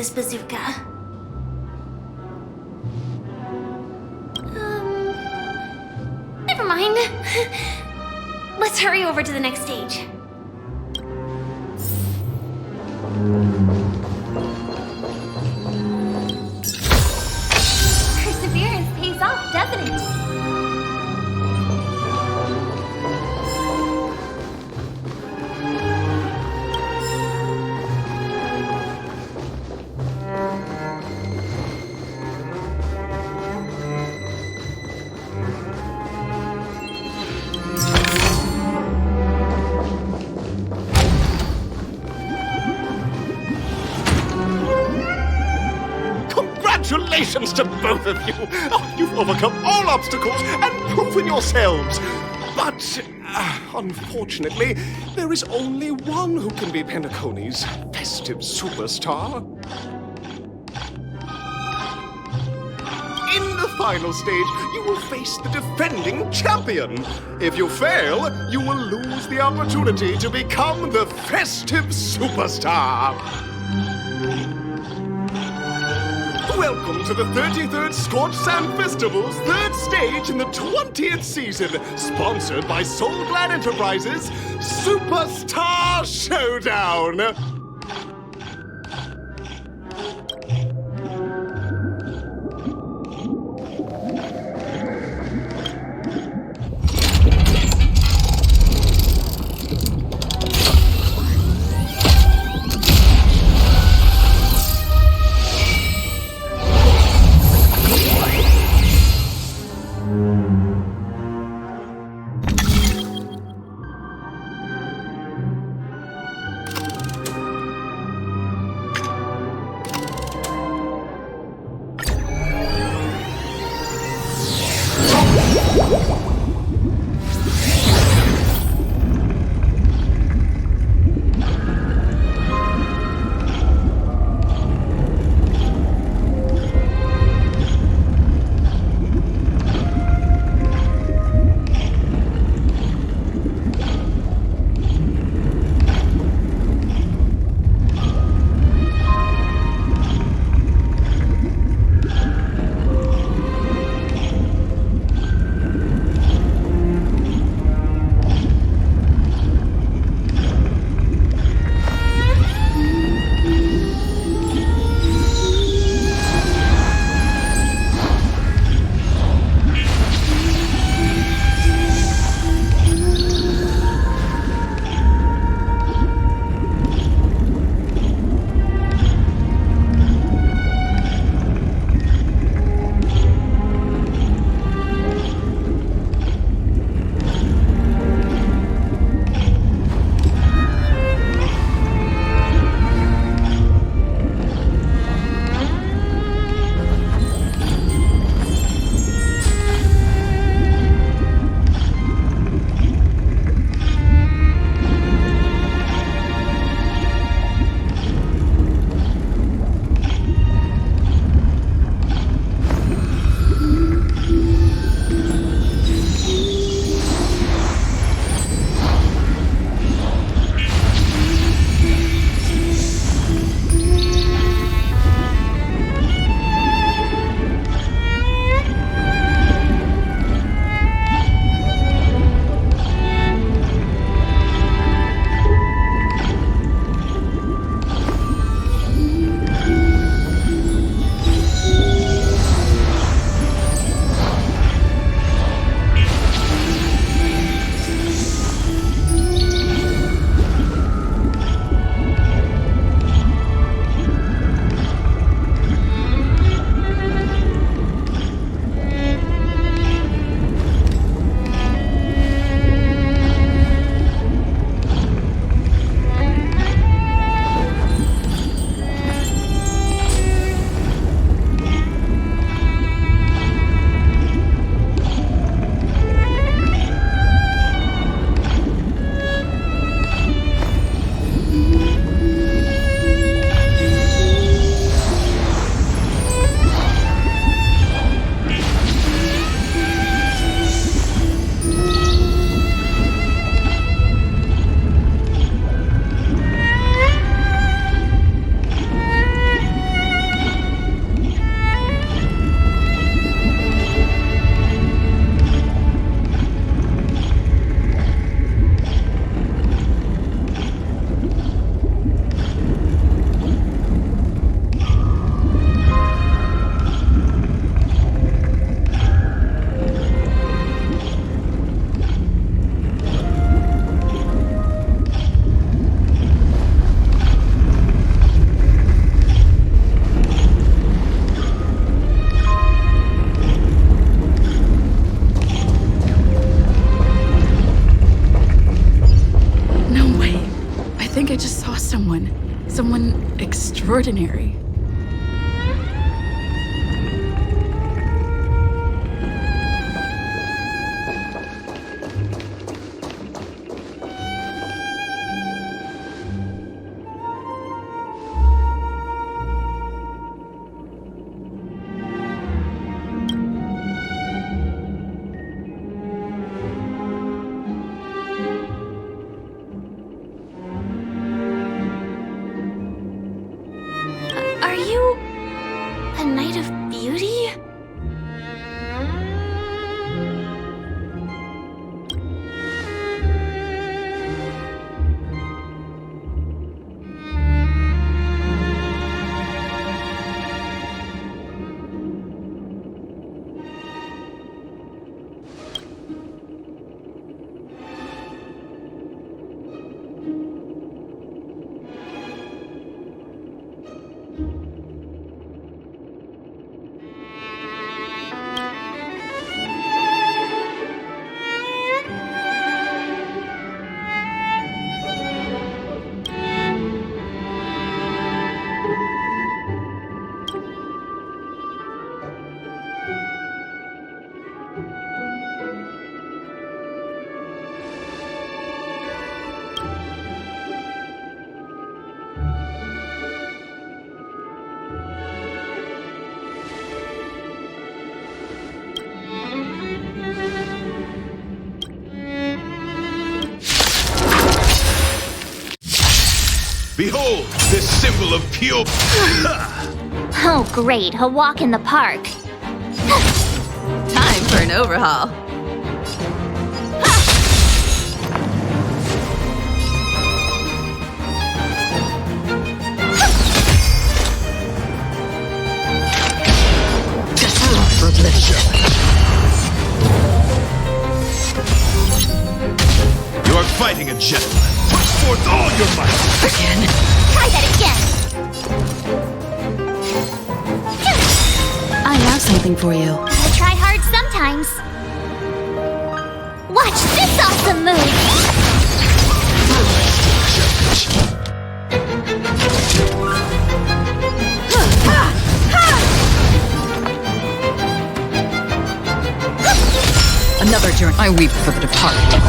this bazooka. Never mind. Let's hurry over to the next stage. Perseverance pays off, doesn't it? Congratulations to both of you! Oh, you've overcome all obstacles and proven yourselves! But, unfortunately, there is only one who can be Pentaconi's festive superstar. In the final stage, you will face the defending champion. If you fail, you will lose the opportunity to become the festive superstar. Welcome to the 33rd Scorched Sand Festival's third stage in the 20th season, sponsored by Soul Glad Enterprises, Superstar Showdown! extraordinary. Are you a knight of beauty? Behold, this symbol of pure... Oh, great. A walk in the park. Time for an overhaul. You are fighting a gentleman. Put forth all your might. Again. Try that again. I have something for you. I try hard sometimes. Watch this awesome move. Another journey. I weep for the departed.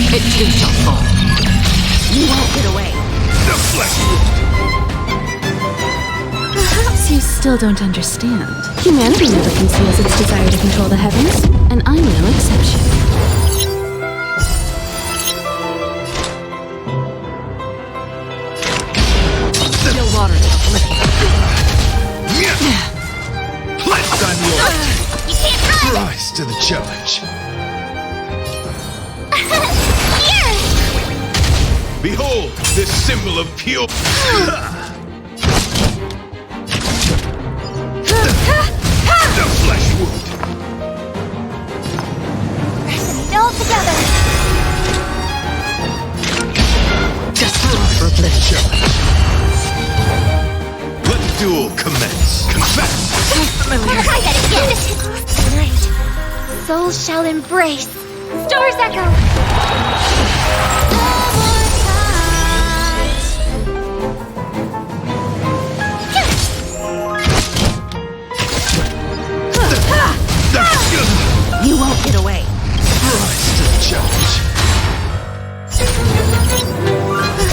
It too shall fall. You won't get away. The flesh. Perhaps you still don't understand. Humanity never conceals its desire to control the heavens, and I'm no exception. Still water to oblivion. Pledged I'm loyal. You can't run. Rise to the challenge. Here. Behold, this symbol of pure... The flesh wound. Resonate all together. Just for the challenge. Let the duel commence. Confess. Try that again. Tonight, souls shall embrace. Stars echo. You won't get away. Rise to the challenge.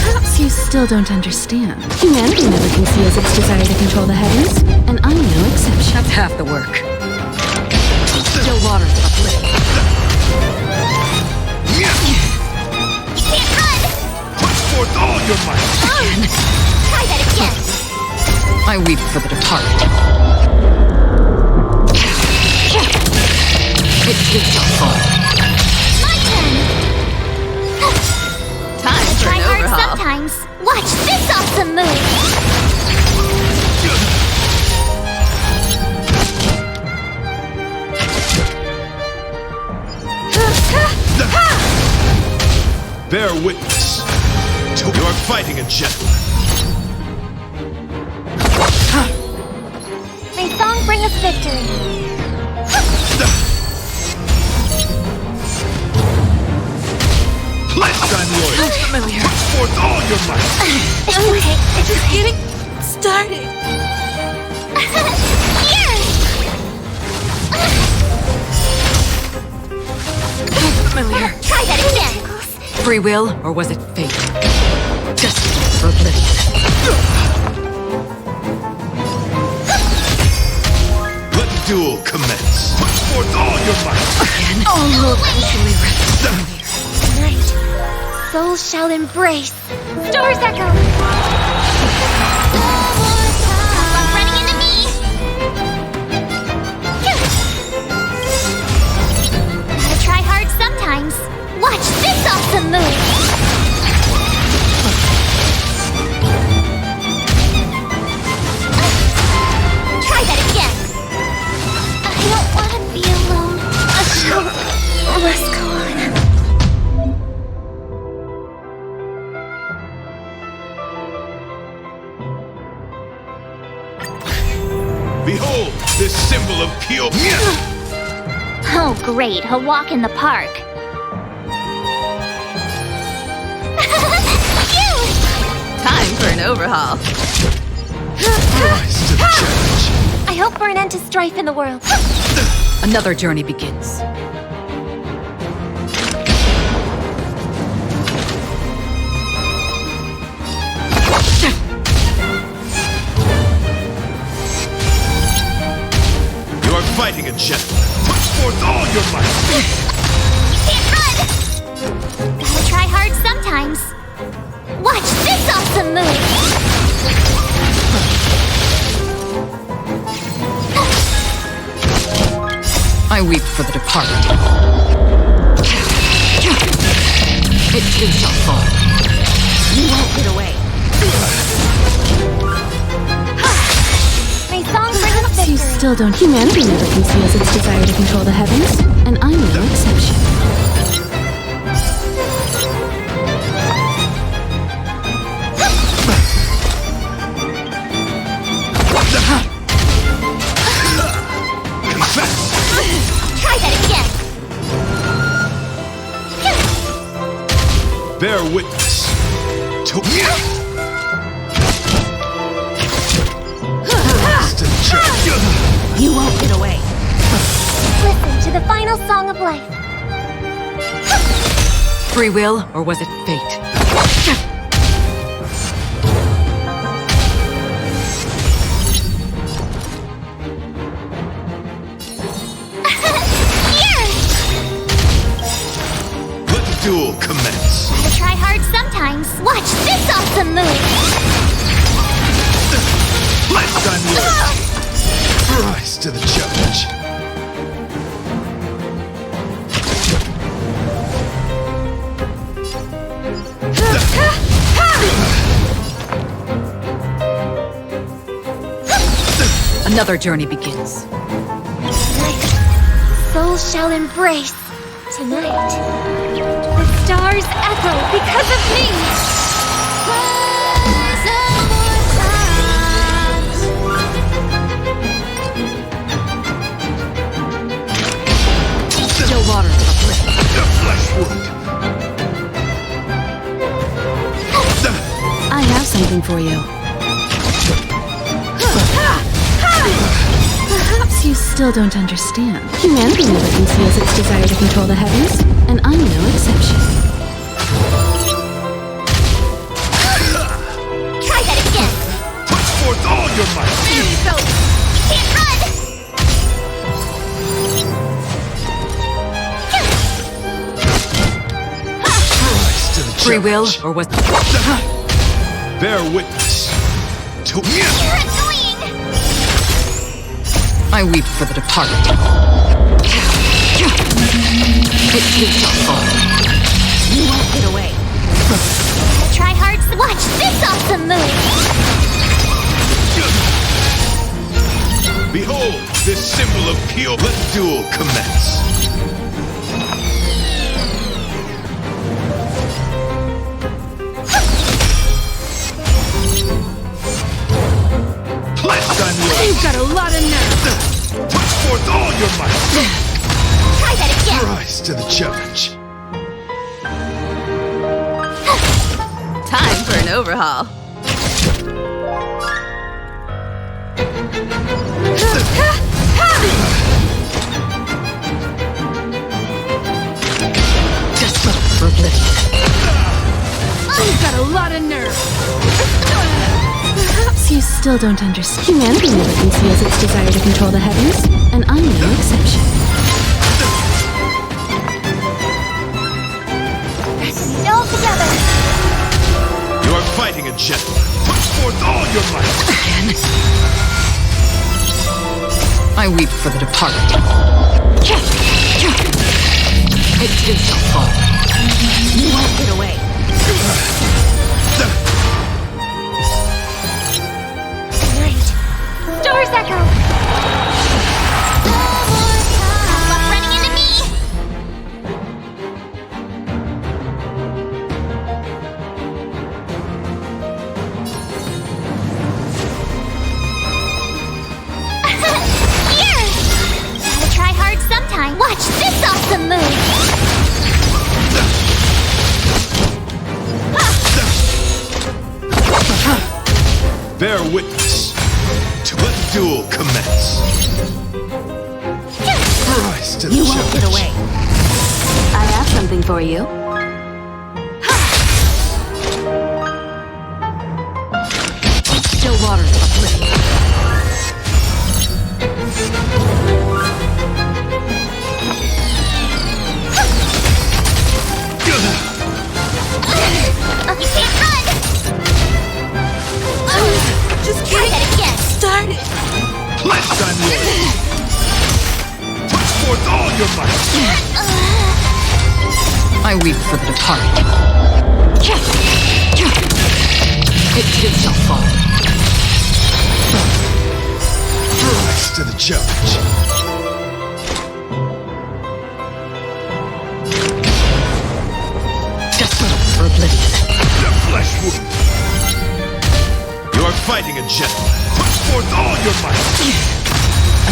Perhaps you still don't understand. Humanity never conceals its desire to control the heavens, and I'm no exception. That's half the work. Still water to uplift. You can't run. Put forth all your might. Try that again. I weep for the departed. It too shall fall. My turn. Time for Try an hard overhaul. sometimes. Watch this awesome move. Bear witness. You are fighting a gentleman. May song bring us victory. Pledged I'm loyalty. Sounds familiar. Put forth all your might. It's okay. It's Just okay. getting started. Here! Sounds familiar. Try that again. Free will, or was it fate? Destiny for oblivion. Let the duel commence. Put forth all your might. Again. All will eventually rest familiar. Tonight, souls shall embrace. Stars echo. Stop running into me. Gotta try hard sometimes. Watch this awesome move. Try that again. I don't want to be alone. Let's go on. Behold, this symbol of pure. Oh, great. A walk in the park. Time for an overhaul. Rise to the challenge. I hope for an end to strife in the world. Another journey begins. You are fighting a gentleman. Put forth all your might. Can't run! Gotta try hard sometimes. Watch this awesome move! I weep for the departed. It too shall fall. You won't get away. My song brings us You victory. still don't. Humanity never conceals its desire to control the heavens, and I'm no exception. Confess. Try that again. Bear witness to. Rise to the challenge. You won't get away. Listen to the final song of life. Free will, or was it fate? Here! Let the duel commence. Gotta try hard sometimes. Watch this awesome move! Lifetime loyalty. Rise to the challenge. Another journey begins. Tonight, souls shall embrace. Tonight, the stars echo because of me. Still water to uplift. The flesh wound. I have something for you. Perhaps you still don't understand. Humanity never conceals its desire to control the heavens, and I'm no exception. Try that again. Put forth all your might. Can't run. Rise to the Free will, challenge. or was Bear witness to. You're annoying. I weep for the departed. It too shall fall. You won't get away. Try hard. Watch this awesome move. Behold, this symbol of pure. Let the duel commence. Lifetime loyalty. You've got a lot of nerve. Put forth all your might. Try that again. Rise to the challenge. Time for an overhaul. Just for oblivion. You've got a lot of nerve. Perhaps you still don't understand. Humanity never conceals its desire to control the heavens, and I'm no exception. All together. You are fighting a gentleman. Put forth all your might. I weep for the departed. It too shall fall. You won't get away. Night. Doors echo. Luck running into me. Here. Gotta try hard sometime. Watch this awesome move. Bear witness to a duel commence. Rise to the You won't get challenge. away. I have something for you. Still water for oblivion. You can't run. Just Try that again. started. Blessed on you. Put forth all your might. I weep for the departed. It too shall fall. Rise to the challenge. Just for oblivion. The flesh wound. You are fighting a gentleman. Put forth all your might.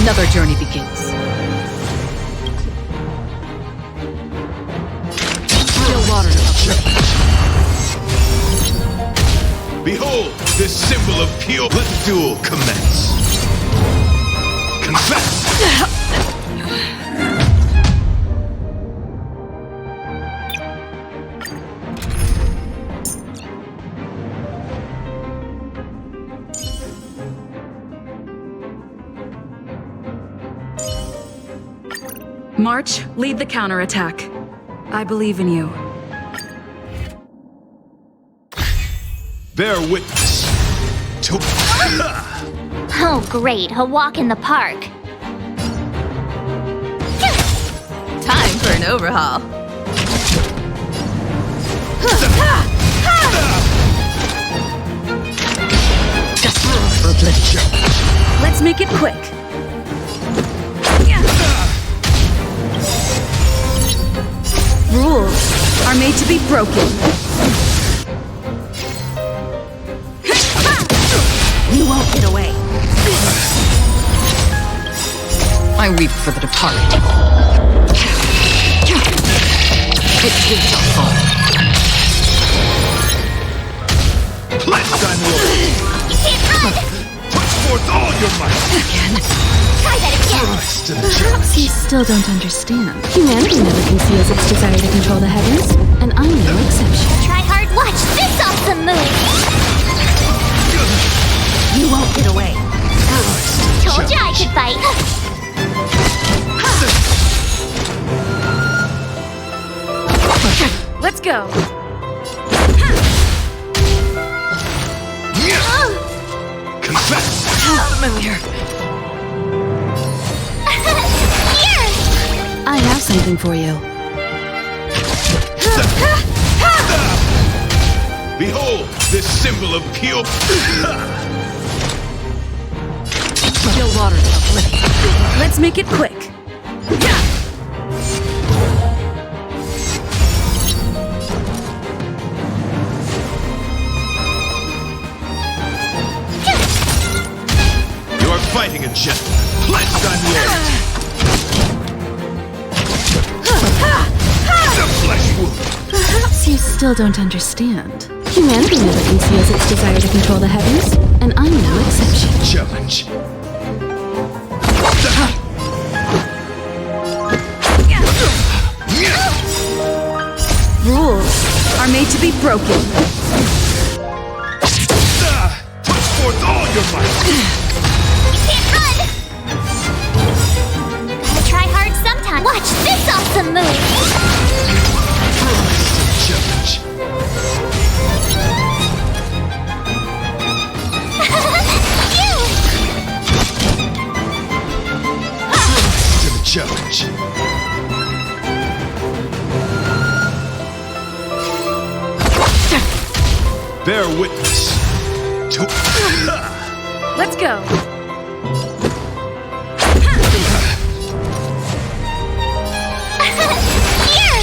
Another journey begins. Still water for oblivion. Behold, this symbol of pure. Let the duel commence. Confess. March, lead the counterattack. I believe in you. Bear witness to. Oh, great. A walk in the park. Time for an overhaul. Just for oblivion. Let's make it quick. Rules are made to be broken. You won't get away. I weep for the departed. It too shall fall. Blessed on you. You can't run. Put forth all your might. Try that again. Rise to the challenge. Perhaps you still don't understand. Humanity never conceals its desire to control the heavens, and I'm no exception. Try hard. Watch this awesome move. You won't get away. Told you I could fight. Let's go. Confess. Familiar. Here. I have something for you. Behold, this symbol of pure. Still water for oblivion. Let's make it quick. You are fighting a gentleman. Blessed on you. The flesh wound. Perhaps Perhaps you still don't understand. Humanity never conceals its desire to control the heavens, and I'm no exception. Challenge. Rules are made to be broken. Put forth all your might. Can't run! Gotta try hard sometime. Watch this awesome move! Challenge. To the challenge. Bear witness to. Let's go. Here!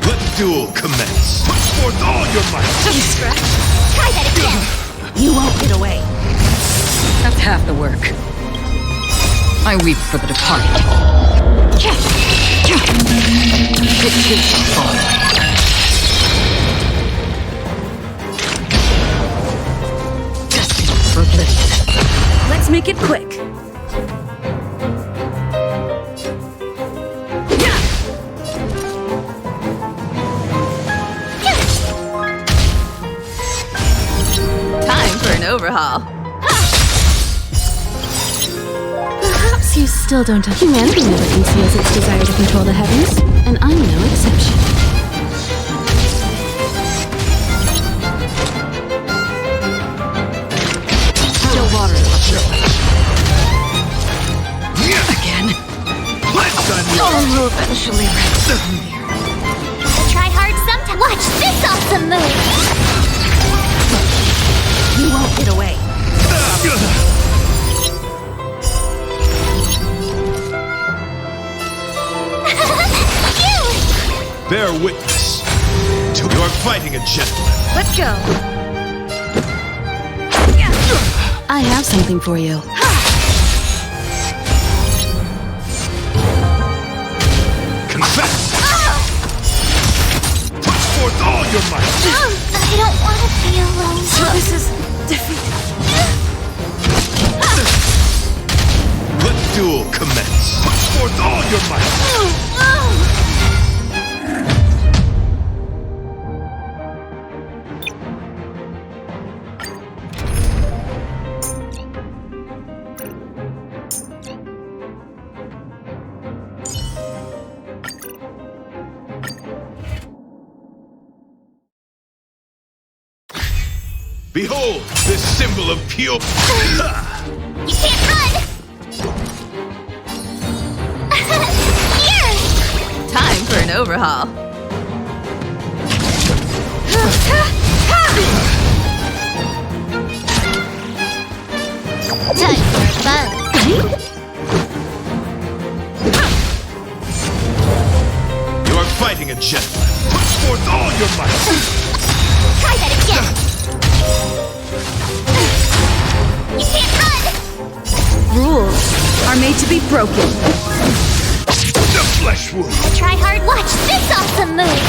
Let the duel commence. Put forth all your might. Try that again! You won't get away. That's half the work. I weep for the departed. It takes fun. Destined for oblivion. Let's make it quick. Time for an overhaul. Perhaps you still don't have humanity never conceals its desire to control the heavens, and I'm no exception. Still water. Again. Cleanse on you. All will eventually rest from here. Gotta try hard sometime. Watch this awesome move! You won't get away. Bear witness to your fighting a gentleman. Let's go. I have something for you. Confess. Put forth all your might. I don't want to be alone. So this is defeat. Let the duel commence. Put forth all your might. Behold, this symbol of pure. You can't run! Here! Time for an overhaul. Time for a buzz. You are fighting a gentleman. Put forth all your might. Try that again! You can't run! Rules are made to be broken. The flesh wound. Try hard. Watch this awesome move!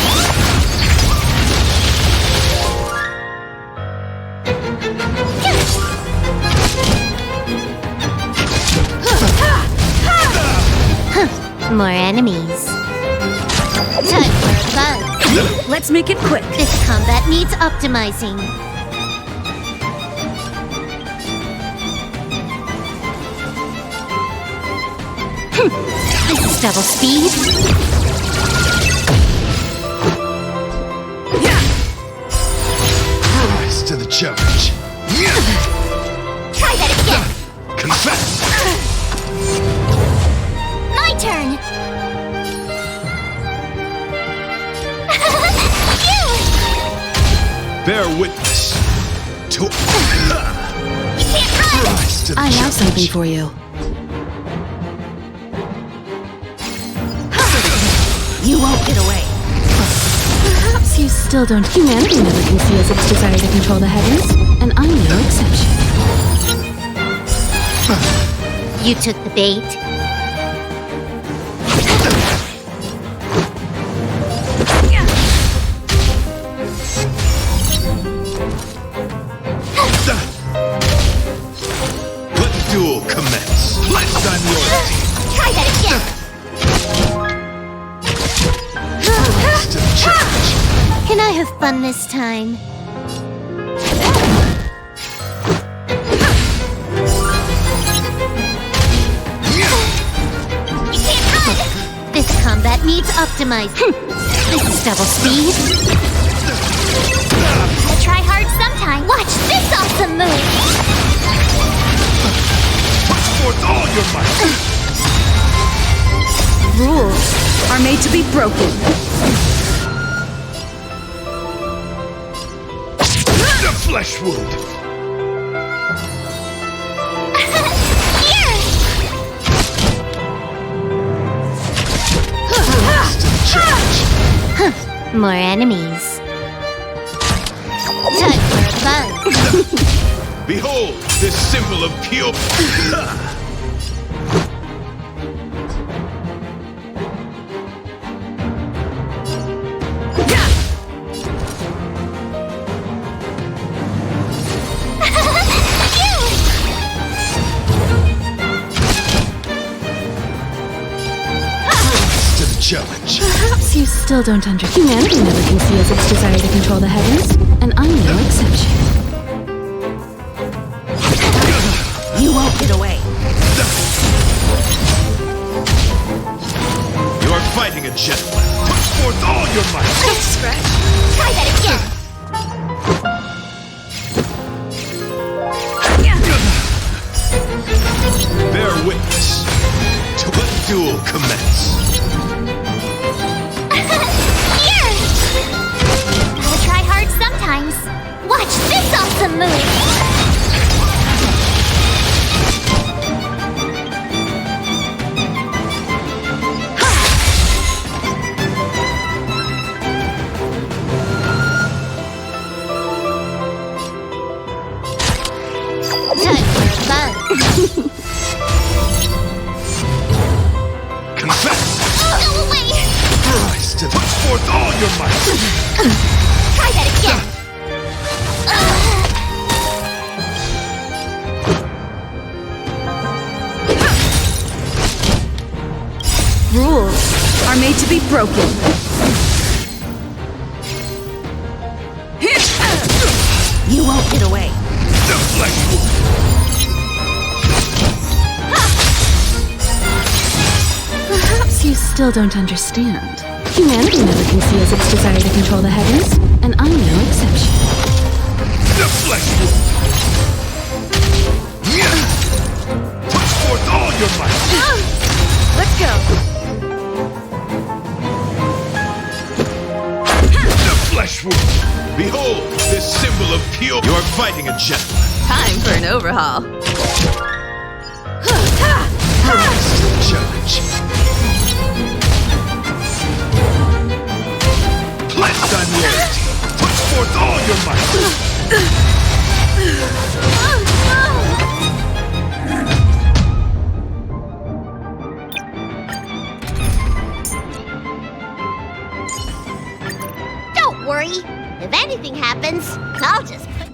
More enemies. Time for a buzz. Let's make it quick. This combat needs optimizing. This is double speed. Rise to the challenge. Try that again. Confess. My turn. Bear witness to. You can't run. Rise to the I have challenge. something for you. You won't get away. Perhaps Perhaps you still don't. Humanity never conceals its desire to control the heavens, and I'm no exception. You took the bait. Let the duel commence. Pledged on loyalty. Try that again. Rise to the challenge. Can I have fun this time? You can't run! This combat needs optimizing. This is double speed. I try hard sometimes. Watch this awesome move! Put forth all your might. Rules are made to be broken. The flesh wound. Here! Rise to the challenge. More enemies. Time for a buzz. Behold, this symbol of pure. To the challenge. Perhaps you still don't understand. Humanity never conceals its desire to control the heavens, and I'm no exception. You won't get away. You are fighting a gentleman. Put forth all your might. Don't scratch. Try that again. Bear witness to let the duel commence. Here! Gotta try hard sometimes. Watch this awesome move! Time for a buzz. Confess. Go away! Rise to put forth all your might. Try that again. Rules are made to be broken. You won't get away. The flesh wound. Perhaps you still don't understand. Humanity never conceals its desire to control the heavens, and I'm no exception. The flesh wound. Put forth all your might. Let's go. The flesh wound. Behold, this symbol of pure. You are fighting a gentleman. Time for an overhaul. Rise to the challenge. Pledged on loyalty. Put forth all your might. Don't worry. If anything happens, I'll just put...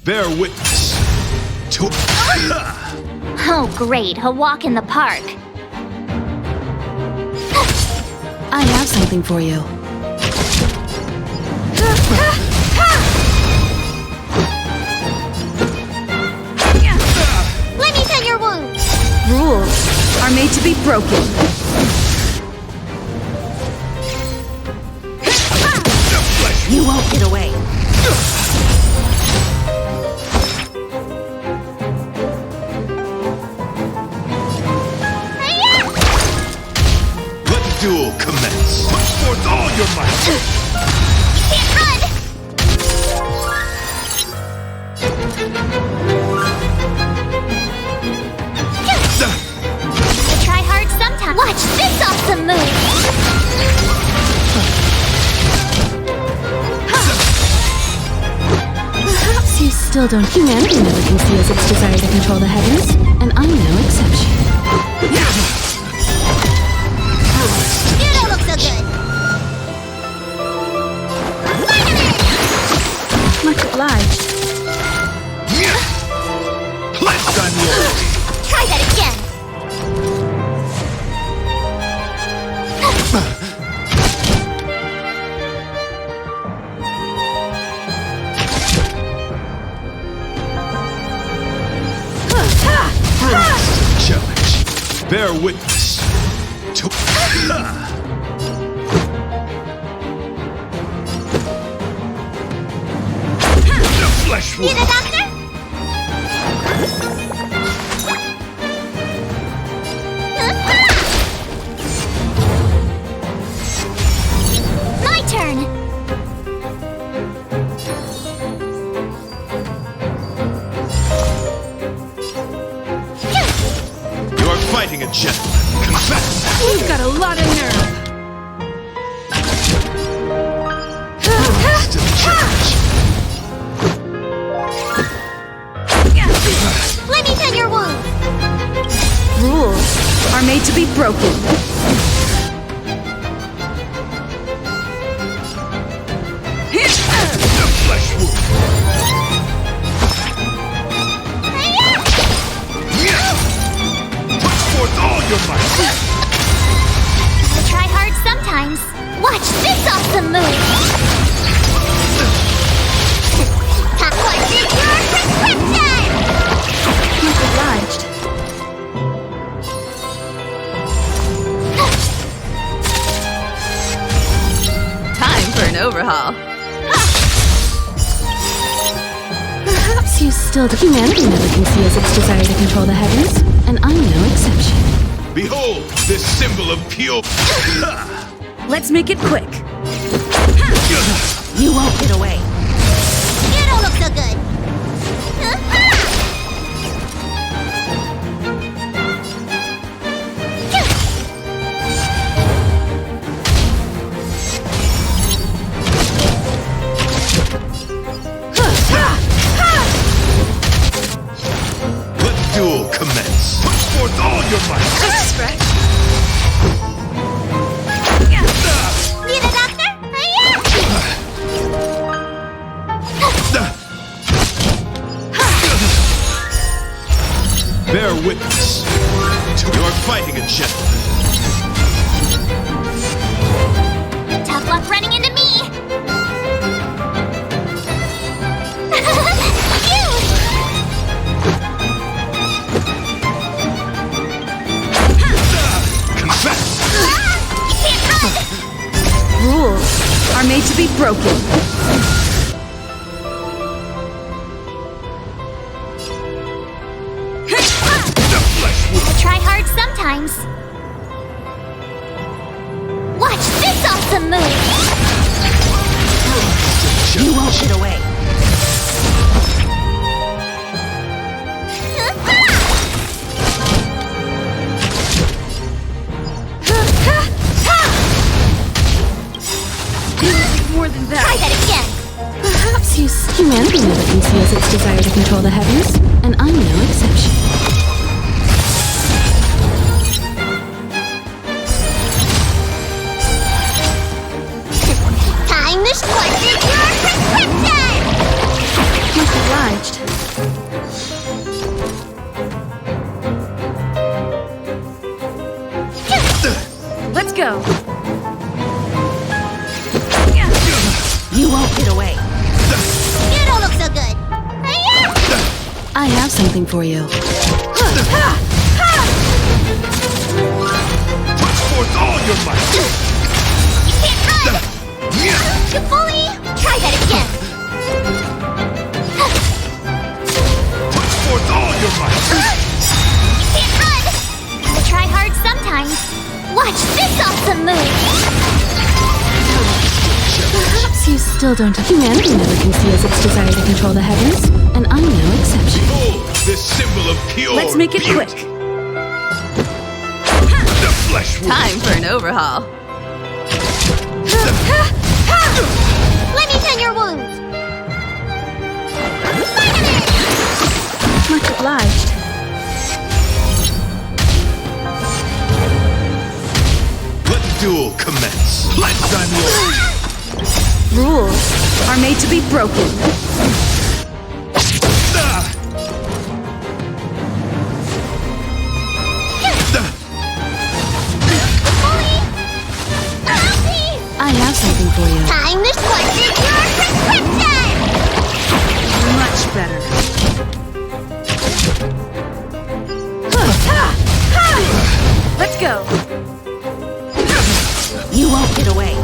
Bear witness to. Oh, great. A walk in the park. I have something for you. Let me tend your wounds. Rules are made to be broken. The flesh You won't get away. Let the duel commence. Put forth all your might. Can't run. I try hard sometimes. Watch this awesome move. still don't. Humanity never conceals its desire to control the heavens, and I'm no exception. You don't look so good. Much obliged. Let's on yours. Try that again. Challenge. Bear witness. To the flesh Need a wound. doctor? My turn. You're fighting a gentleman. Confess. You've got a lot of nerve. To the challenge. Let me tend your wound. Rules are made to be broken. The flesh wound. Put forth all your might. I try hard sometimes. Watch this awesome move. What's your prescription? Much obliged. Time for an overhaul. Perhaps you still do. Humanity never conceals its desire to control the heavens, and I'm no exception. Behold, this symbol of pure. Let's make it quick. You won't get away. You don't look so good. Let the duel commence. Put forth all your might. Just stretch. Need a doctor? Bear witness. You're fighting a gentleman. Tough luck running into me. Confess. You can't run. Rules are made to be broken. The flesh wound. I try hard sometimes. Watch this awesome move. You won't get away. More than Try that. that again. Perhaps humanity never conceals its desire to control the heavens, and I'm no exception. Time to squash your prescription. Much obliged. Let's go. You won't get away. You don't look so good. I have something for you. Put forth all your might. You can't run. You bully. Try that again. Put forth all your might. You can't run. I try hard sometimes. Watch this awesome move. Perhaps you still don't. Humanity never conceals its desire to control the heavens, and I'm no exception. Behold, this symbol of pure. Let's make it beauty. quick. The flesh wound. Time for an overhaul. Let me tend your wounds. Finally! Much obliged. Let the duel commence. Lifetime war. Rules are made to be broken. I have something for you. Time to question your prescription! Much better. Let's go. You won't get away.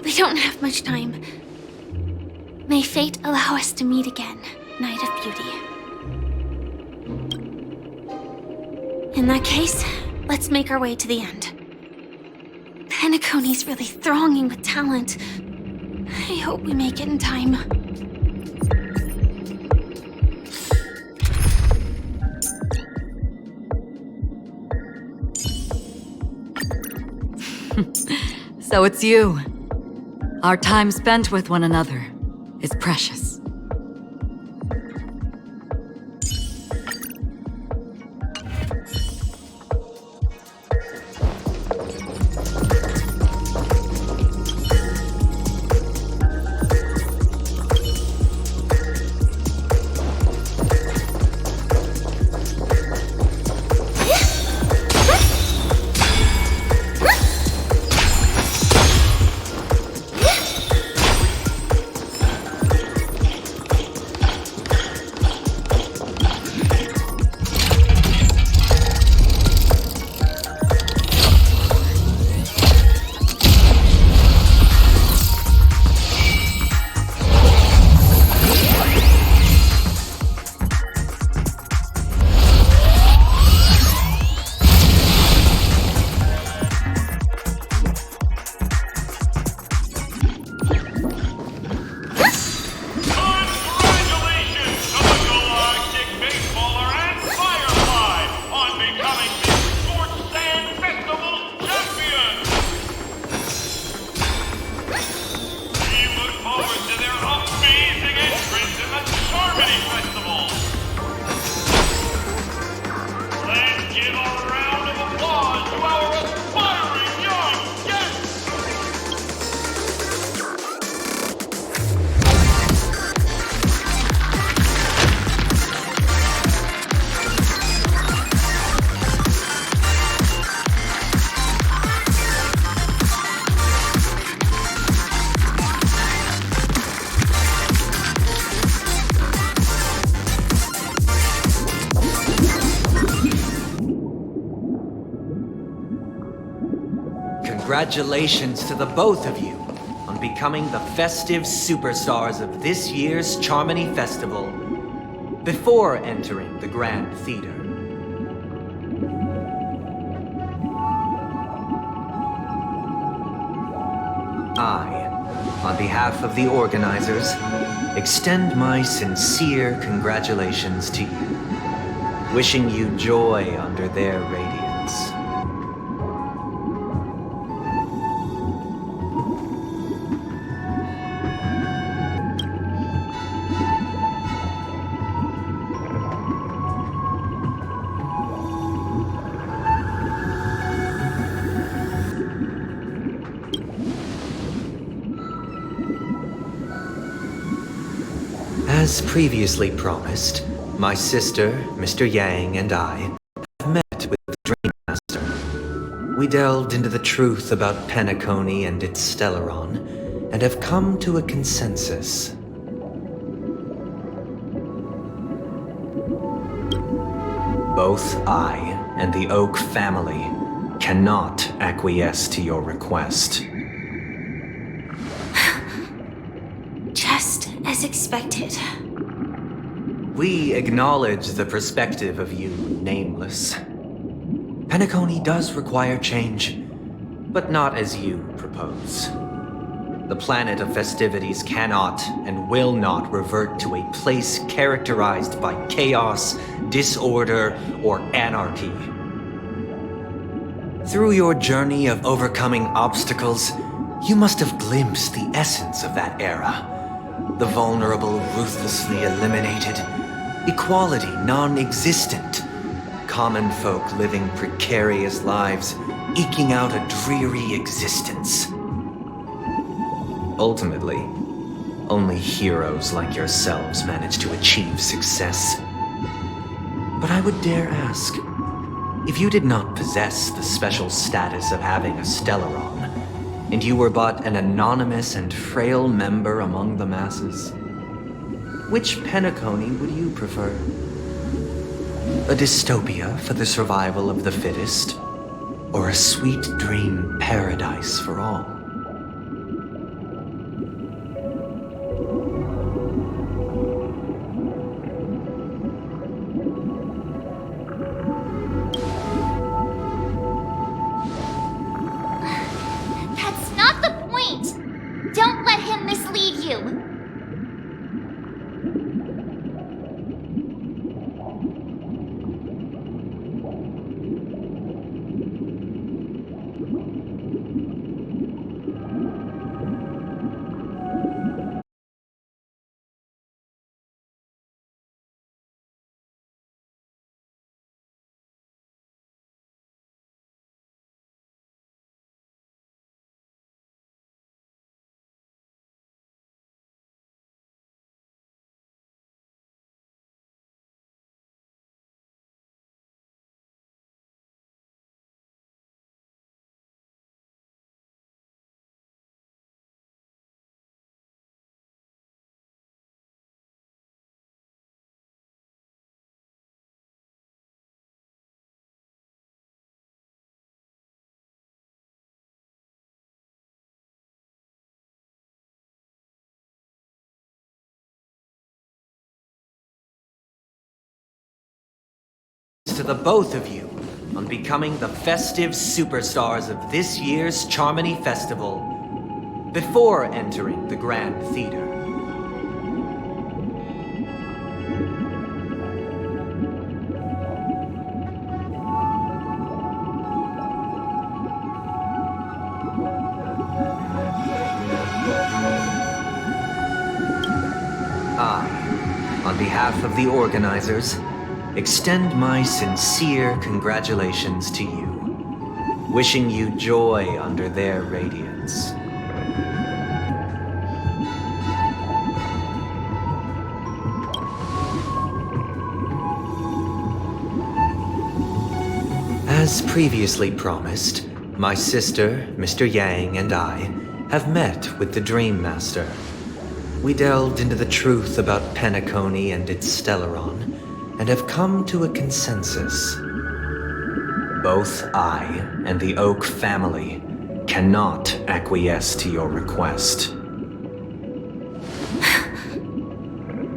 We don't have much time. May fate allow us to meet again, Knight of Beauty. In that case, let's make our way to the end. Penacony's really thronging with talent. I hope we make it in time. So it's you. Our time spent with one another is precious. Congratulations to the both of you on becoming the festive superstars of this year's Charmony Festival before entering the Grand Theater. I, on behalf of the organizers, extend my sincere congratulations to you, wishing you joy under their radiance. As previously promised, my sister, Mr. Yang, and I have met with the Dream Master. We delved into the truth about Penacony and its Stellaron, and have come to a consensus. Both I and the Oak family cannot acquiesce to your request. Just as expected. We acknowledge the perspective of you, Nameless. Penacony does require change, but not as you propose. The planet of festivities cannot and will not revert to a place characterized by chaos, disorder, or anarchy. Through your journey of overcoming obstacles, you must have glimpsed the essence of that era. The vulnerable ruthlessly eliminated, equality non-existent, common folk living precarious lives, eking out a dreary existence. Ultimately, only heroes like yourselves manage to achieve success. But I would dare ask, if you did not possess the special status of having a Stellaron, and you were but an anonymous and frail member among the masses, which Penacony would you prefer? A dystopia for the survival of the fittest, or a sweet dream paradise for all? That's not the point! Don't let him mislead you! To the both of you on becoming the festive superstars of this year's Charmony Festival before entering the Grand Theater. On behalf of the organizers, extend my sincere congratulations to you, wishing you joy under their radiance. As previously promised, my sister, Mr. Yang, and I have met with the Dream Master. We delved into the truth about Penacony and its Stellaron, and have come to a consensus. Both I and the Oak family cannot acquiesce to your request.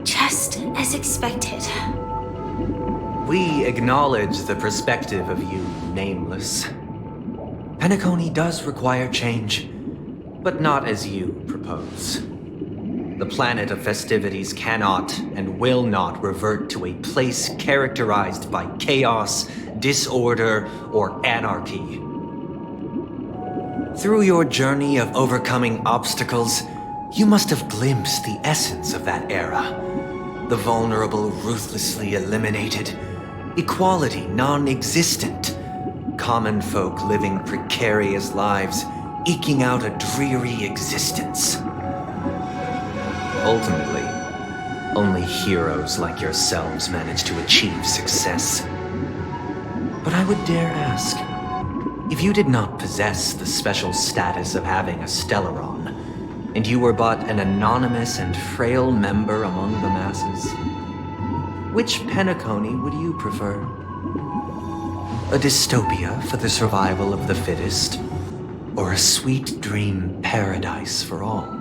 Just as expected. We acknowledge the perspective of you, Nameless. Penacony does require change, but not as you propose. The planet of festivities cannot and will not revert to a place characterized by chaos, disorder, or anarchy. Through your journey of overcoming obstacles, you must have glimpsed the essence of that era. The vulnerable ruthlessly eliminated, equality non-existent, common folk living precarious lives, eking out a dreary existence. Ultimately, only heroes like yourselves manage to achieve success. But I would dare ask, if you did not possess the special status of having a Stellaron, and you were but an anonymous and frail member among the masses, which Penacony would you prefer? A dystopia for the survival of the fittest, or a sweet dream paradise for all?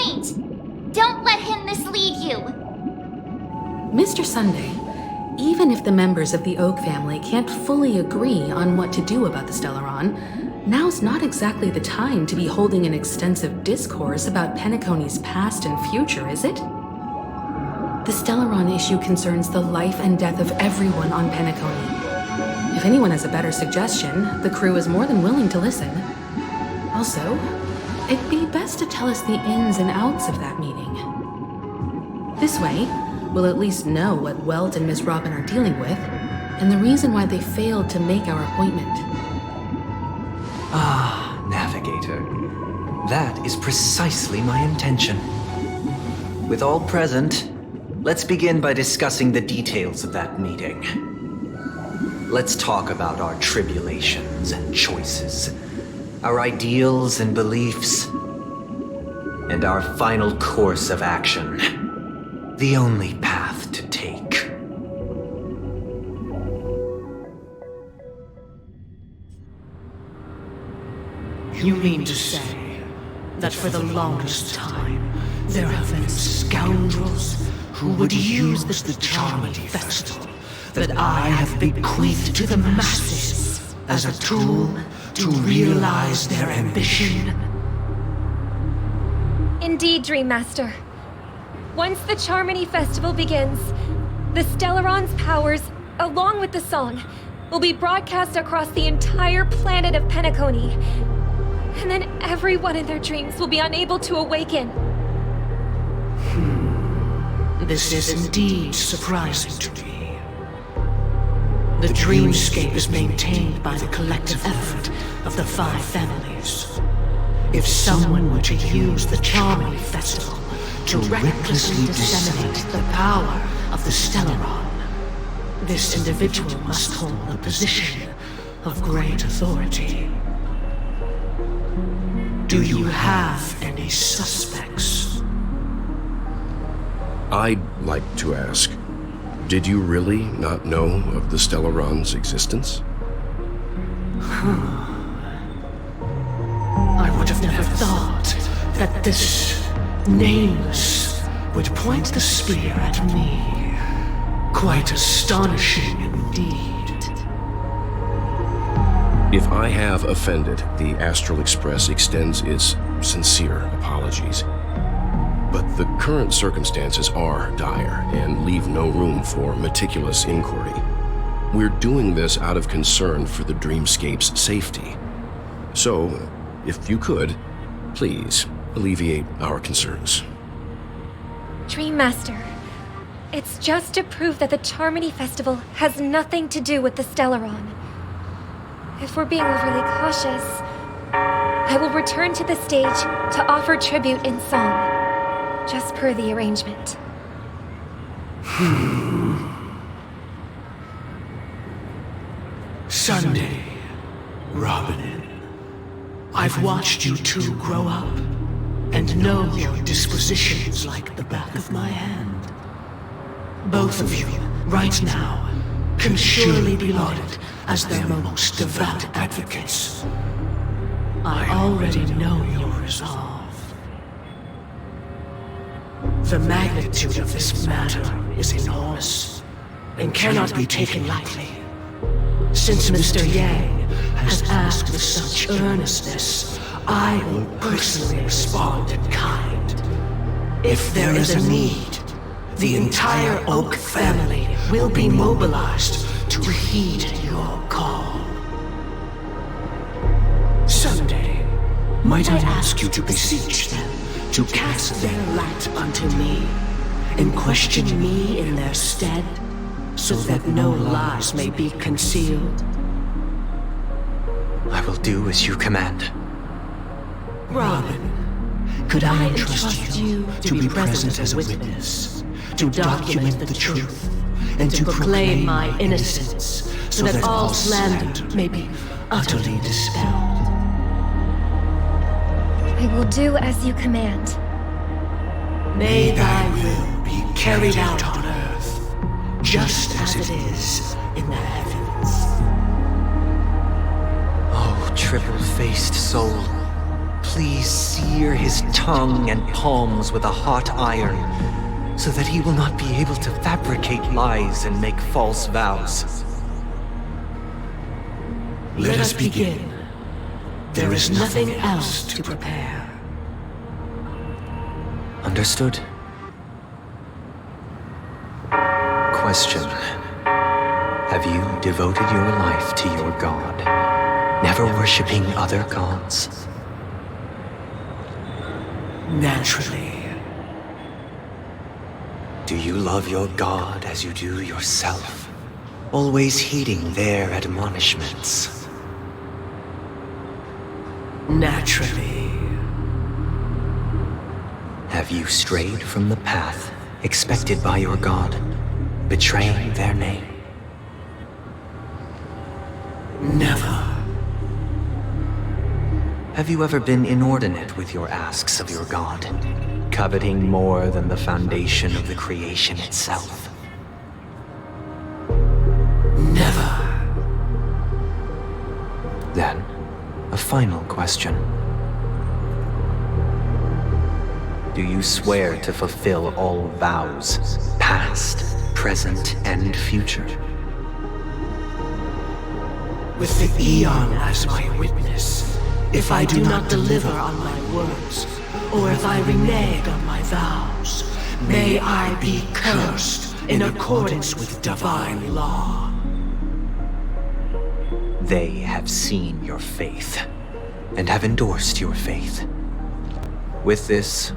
faint. Don't let him mislead you. Mr. Sunday, even if the members of the Oak family can't fully agree on what to do about the Stellaron, now's not exactly the time to be holding an extensive discourse about Penacony's past and future, is it? The Stellaron issue concerns the life and death of everyone on Penacony. If anyone has a better suggestion, the crew is more than willing to listen. Also, it'd be best to tell us the ins and outs of that meeting. This way, we'll at least know what Welt and Miss Robin are dealing with, and the reason why they failed to make our appointment. Ah, Navigator. That is precisely my intention. With all present, let's begin by discussing the details of that meeting. Let's talk about our tribulations and choices, our ideals and beliefs, and our final course of action. The only path to take. You mean to say that for the longest time, there have been scoundrels who would use the Charmony Festival that I have bequeathed to the masses as a tool to realize their ambition? Indeed, Dream Master. Once the Charmony Festival begins, the Stellaron's powers, along with the song, will be broadcast across the entire planet of Penacony. And then everyone in their dreams will be unable to awaken. This is indeed surprising to me. The dreamscape is maintained by the collective effort of the 5 families. If someone were to use the Charmony Festival to recklessly disseminate the power of the Stellaron, this individual must hold a position of great authority. Do you have any suspects? I'd like to ask, did you really not know of the Stellaron's existence? I would have never thought that this Nameless would point the spear at me. Quite astonishing indeed. If I have offended, the Astral Express extends its sincere apologies. But the current circumstances are dire and leave no room for meticulous inquiry. We're doing this out of concern for the Dreamscape's safety. So, if you could, please alleviate our concerns. Dream Master, it's just to prove that the Charmony Festival has nothing to do with the Stellaron. If we're being overly cautious, I will return to the stage to offer tribute in song, just per the arrangement. Sunday, Robin, I've watched you two grow up and know your dispositions like the back of my hand. Both of you, right now, can surely be lauded as their most devout advocates. I already know your resolve. The magnitude of this matter is enormous and cannot be taken lightly. Since Mr. Yang has asked with such earnestness, I will personally respond in kind. If there is a need, the entire Oak family will be mobilized to heed your call. Someday, might I ask you to beseech them to cast their light unto me and question me in their stead, so that no lies may be concealed? I will do as you command. Robin, could I entrust you to be present as a witness, to document the truth, and to proclaim my innocence, so that all slander may be utterly dispelled? I will do as you command. May thy will be carried out on earth, just as it is in the heavens. Oh, triple-faced soul, please sear his tongue and palms with a hot iron, so that he will not be able to fabricate lies and make false vows. Let us begin. There is nothing else to prepare. Understood. Question. Have you devoted your life to your god, never worshipping other gods? Naturally. Do you love your god as you do yourself, always heeding their admonishments? Naturally. Have you strayed from the path expected by your god, betraying their name? Never. Have you ever been inordinate with your asks of your god, coveting more than the foundation of the creation itself? Never. Then, a final question. Do you swear to fulfill all vows, past, present, and future? With the Eon as my witness, if I do not deliver on my words, or if I renege on my vows, may I be cursed in accordance with divine law. They have seen your faith, and have endorsed your faith. With this,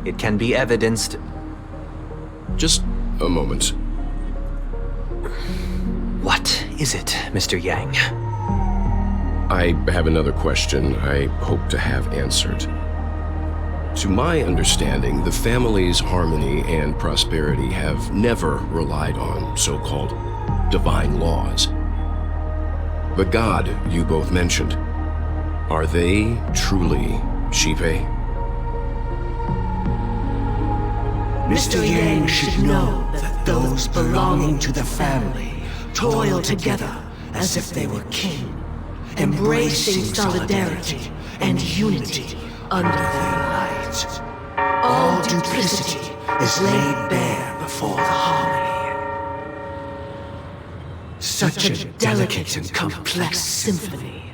it can be evidenced... Just a moment. What is it, Mr. Yang? I have another question I hope to have answered. To my understanding, the family's harmony and prosperity have never relied on so-called divine laws. The god you both mentioned, are they truly Shipe? Mr. Yang should know that those belonging to the family toil together as if they were kin, embracing solidarity and unity under their light. All duplicity is laid bare before the harmony. Such a delicate and complex symphony.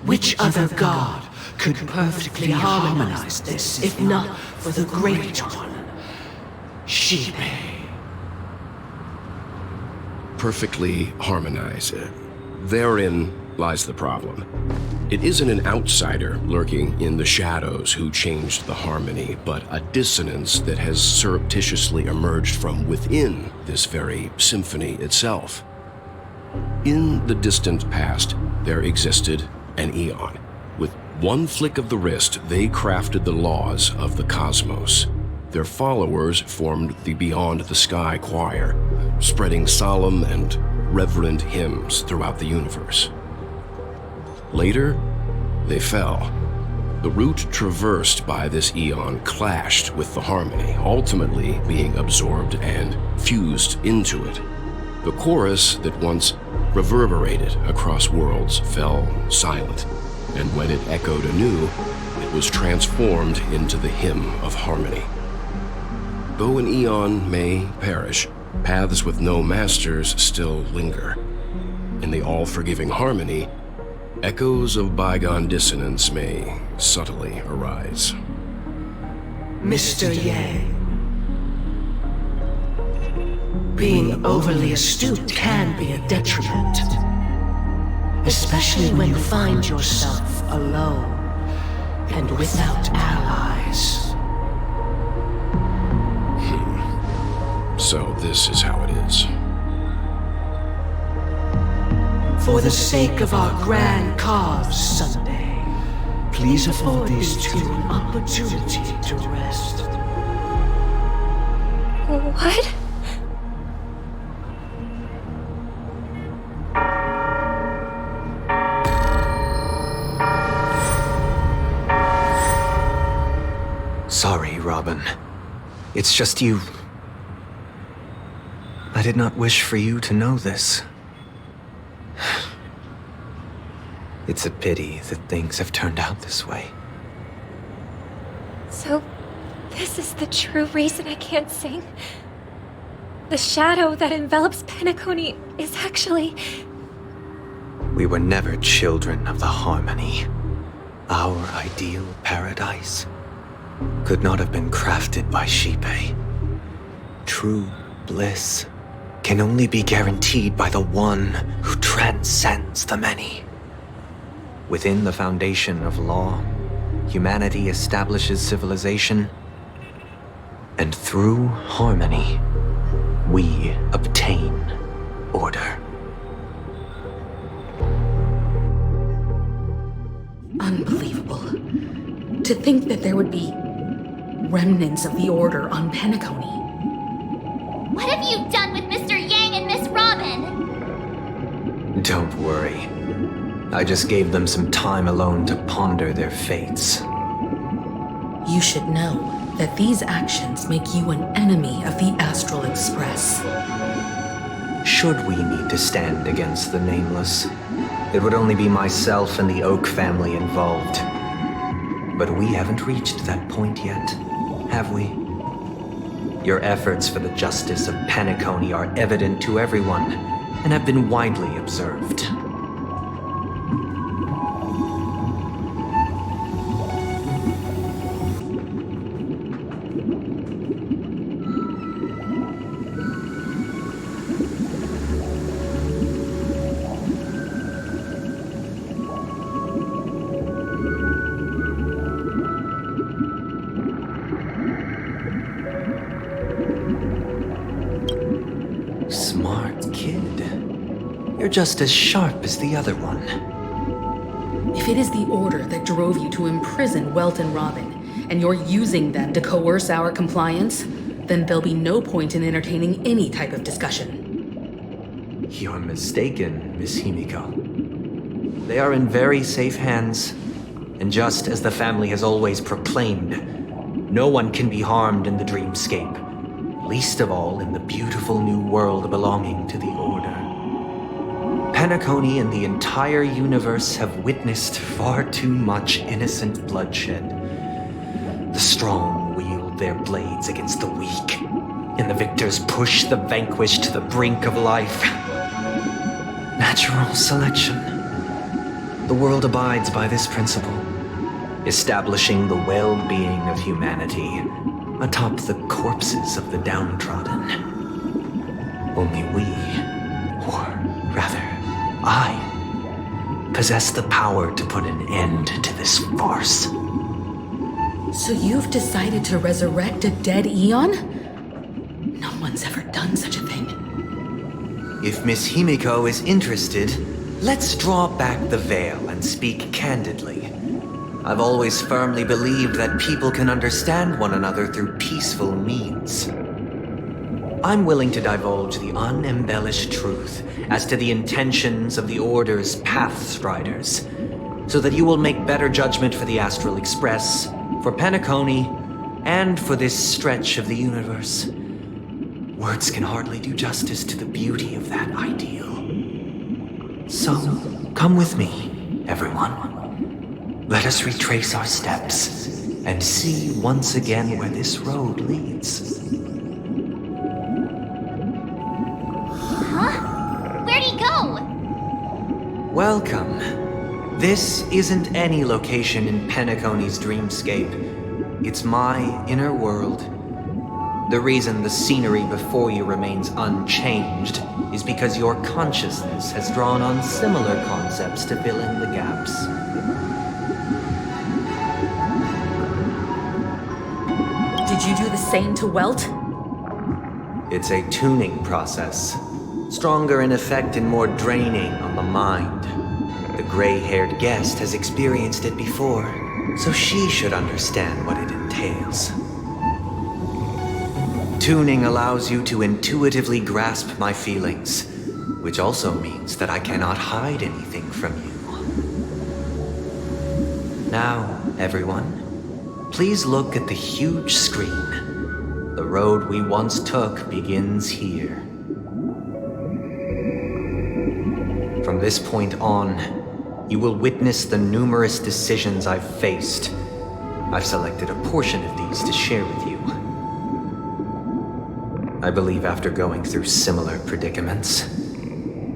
Which other god could perfectly harmonize this, if not for the Great One, Shipe? Perfectly harmonize it. Therein lies the problem. It isn't an outsider lurking in the shadows who changed the harmony, but a dissonance that has surreptitiously emerged from within this very symphony itself. In the distant past, there existed an Eon. With one flick of the wrist, they crafted the laws of the cosmos. Their followers formed the Beyond the Sky Choir, spreading solemn and reverent hymns throughout the universe. Later, they fell. The route traversed by this Eon clashed with the harmony, ultimately being absorbed and fused into it. The chorus that once reverberated across worlds fell silent, and when it echoed anew, it was transformed into the hymn of harmony. Though an Eon may perish, paths with no masters still linger. In the all-forgiving harmony, echoes of bygone dissonance may subtly arise. Mr. Yang, being overly astute can be a detriment, especially when you find yourself alone and without allies. So this is how it is. For the sake of our grand cause, Sunday, please afford these two an opportunity to rest. What? Sorry, Robin. It's just you... I did not wish for you to know this. It's a pity that things have turned out this way. So, this is the true reason I can't sing? The shadow that envelops Penacony is actually... We were never children of the harmony. Our ideal paradise could not have been crafted by Shipe. True bliss can only be guaranteed by the one who transcends the many. Within the foundation of law, humanity establishes civilization, and through harmony, we obtain order. Unbelievable. To think that there would be remnants of the Order on Penacony. What have you done with Mr. Yang and Miss Robin? Don't worry. I just gave them some time alone to ponder their fates. You should know that these actions make you an enemy of the Astral Express. Should we need to stand against the Nameless, it would only be myself and the Oak family involved. But we haven't reached that point yet, have we? Your efforts for the justice of Penacony are evident to everyone, and have been widely observed. Smart kid. You're just as sharp as the other one. If it is the Order that drove you to imprison Welt and Robin, and you're using them to coerce our compliance, then there'll be no point in entertaining any type of discussion. You're mistaken, Miss Himiko. They are in very safe hands, and just as the family has always proclaimed, no one can be harmed in the dreamscape. Least of all in the beautiful new world belonging to the Order. Penacony and the entire universe have witnessed far too much innocent bloodshed. The strong wield their blades against the weak, and the victors push the vanquished to the brink of life. Natural selection. The world abides by this principle, establishing the well-being of humanity atop the corpses of the downtrodden. Only we, or rather, I, possess the power to put an end to this farce. So you've decided to resurrect a dead Eon? No one's ever done such a thing. If Miss Himiko is interested, let's draw back the veil and speak candidly. I've always firmly believed that people can understand one another through peaceful means. I'm willing to divulge the unembellished truth as to the intentions of the Order's Pathstriders, so that you will make better judgment for the Astral Express, for Penacony, and for this stretch of the universe. Words can hardly do justice to the beauty of that ideal. So, come with me, everyone. Let us retrace our steps and see once again where this road leads. Huh? Where'd he go? Welcome. This isn't any location in Penacony's dreamscape. It's my inner world. The reason the scenery before you remains unchanged is because your consciousness has drawn on similar concepts to fill in the gaps. Did you do the same to Welt? It's a tuning process. Stronger in effect and more draining on the mind. The gray-haired guest has experienced it before, so she should understand what it entails. Tuning allows you to intuitively grasp my feelings, which also means that I cannot hide anything from you. Now, everyone, please look at the huge screen. The road we once took begins here. From this point on, you will witness the numerous decisions I've faced, I've selected a portion of these to share with you. I believe after going through similar predicaments,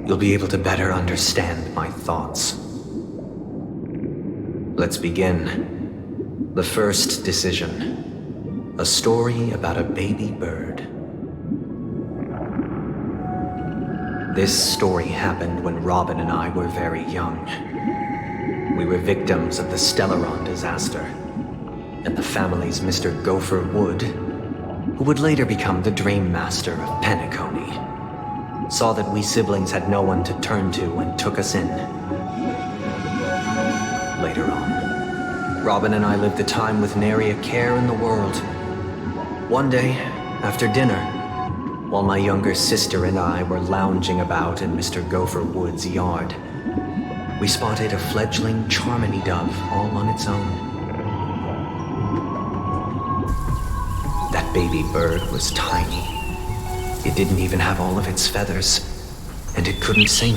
you'll be able to better understand my thoughts. Let's begin. The first decision. A story about a baby bird. This story happened when Robin and I were very young. We were victims of the Stellaron disaster, and the family's Mr. Gopher Wood, who would later become the Dream Master of Penacony, saw that we siblings had no one to turn to and took us in. Later on, Robin and I lived a time with nary a care in the world. One day, after dinner, while my younger sister and I were lounging about in Mr. Gopher Wood's yard, we spotted a fledgling Charmony dove all on its own. That baby bird was tiny. It didn't even have all of its feathers, and it couldn't sing.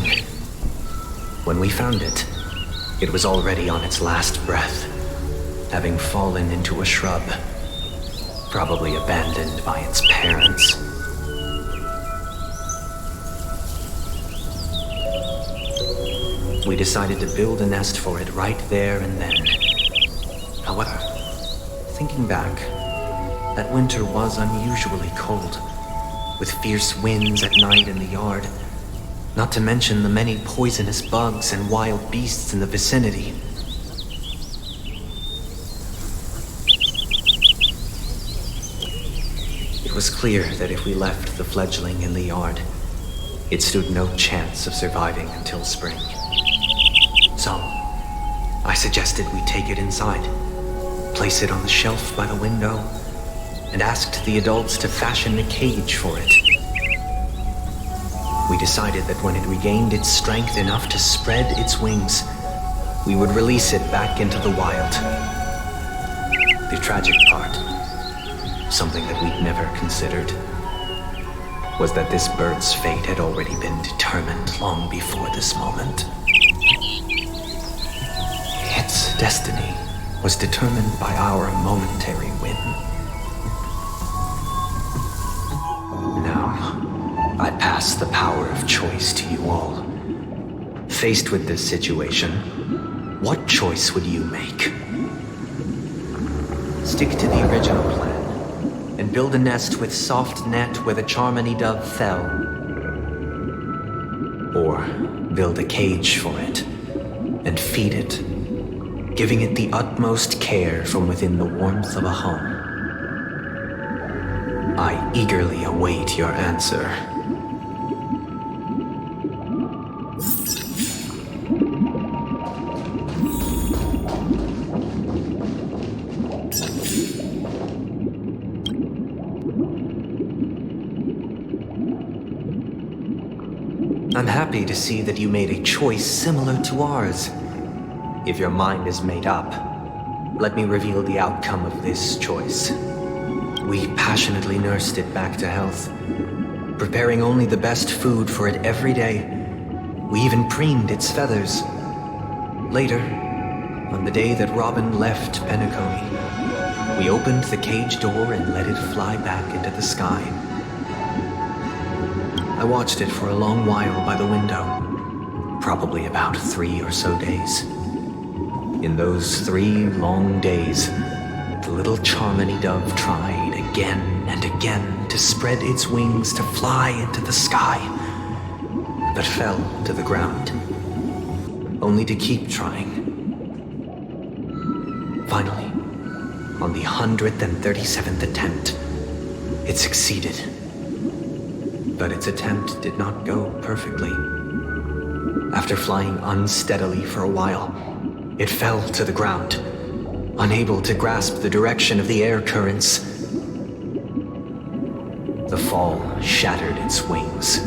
When we found it, it was already on its last breath, having fallen into a shrub, probably abandoned by its parents. We decided to build a nest for it right there and then. However, thinking back, that winter was unusually cold, with fierce winds at night in the yard, not to mention the many poisonous bugs and wild beasts in the vicinity. It was clear that if we left the fledgling in the yard, it stood no chance of surviving until spring. So, I suggested we take it inside, place it on the shelf by the window, and asked the adults to fashion a cage for it. We decided that when it regained its strength enough to spread its wings, we would release it back into the wild. The tragic part, something that we'd never considered, was that this bird's fate had already been determined long before this moment. Its destiny was determined by our momentary whim. Now, I pass the power of choice to you all. Faced with this situation, what choice would you make? Stick to the original plan and build a nest with soft net where the Charmony dove fell. Or build a cage for it and feed it, giving it the utmost care from within the warmth of a home. I eagerly await your answer. I'm happy to see that you made a choice similar to ours. If your mind is made up, let me reveal the outcome of this choice. We passionately nursed it back to health, preparing only the best food for it every day. We even preened its feathers. Later, on the day that Robin left Penacony, we opened the cage door and let it fly back into the sky. I watched it for a long while by the window, probably about 3 or so days. In those 3 long days, the little Charmony dove tried again and again to spread its wings to fly into the sky, but fell to the ground, only to keep trying. Finally, on the 137th attempt, it succeeded. But its attempt did not go perfectly. After flying unsteadily for a while, it fell to the ground, unable to grasp the direction of the air currents. The fall shattered its wings.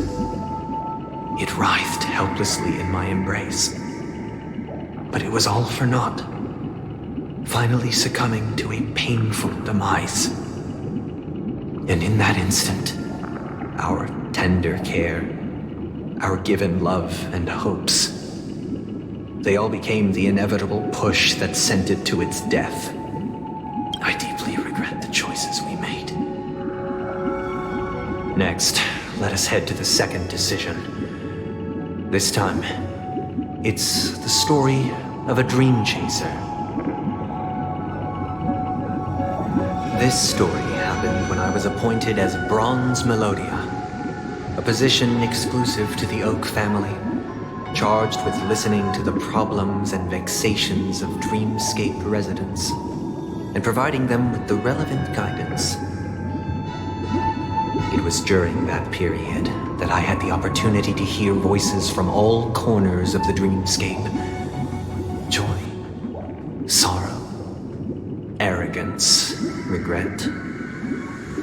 It writhed helplessly in my embrace. But it was all for naught, finally succumbing to a painful demise. And in that instant, our tender care, our given love and hopes, they all became the inevitable push that sent it to its death. Next, let us head to the second decision. This time, it's the story of a dream chaser. This story happened when I was appointed as Bronze Melodia, a position exclusive to the Oak family, charged with listening to the problems and vexations of Dreamscape residents and providing them with the relevant guidance. It was during that period that I had the opportunity to hear voices from all corners of the dreamscape. Joy, sorrow, arrogance, regret.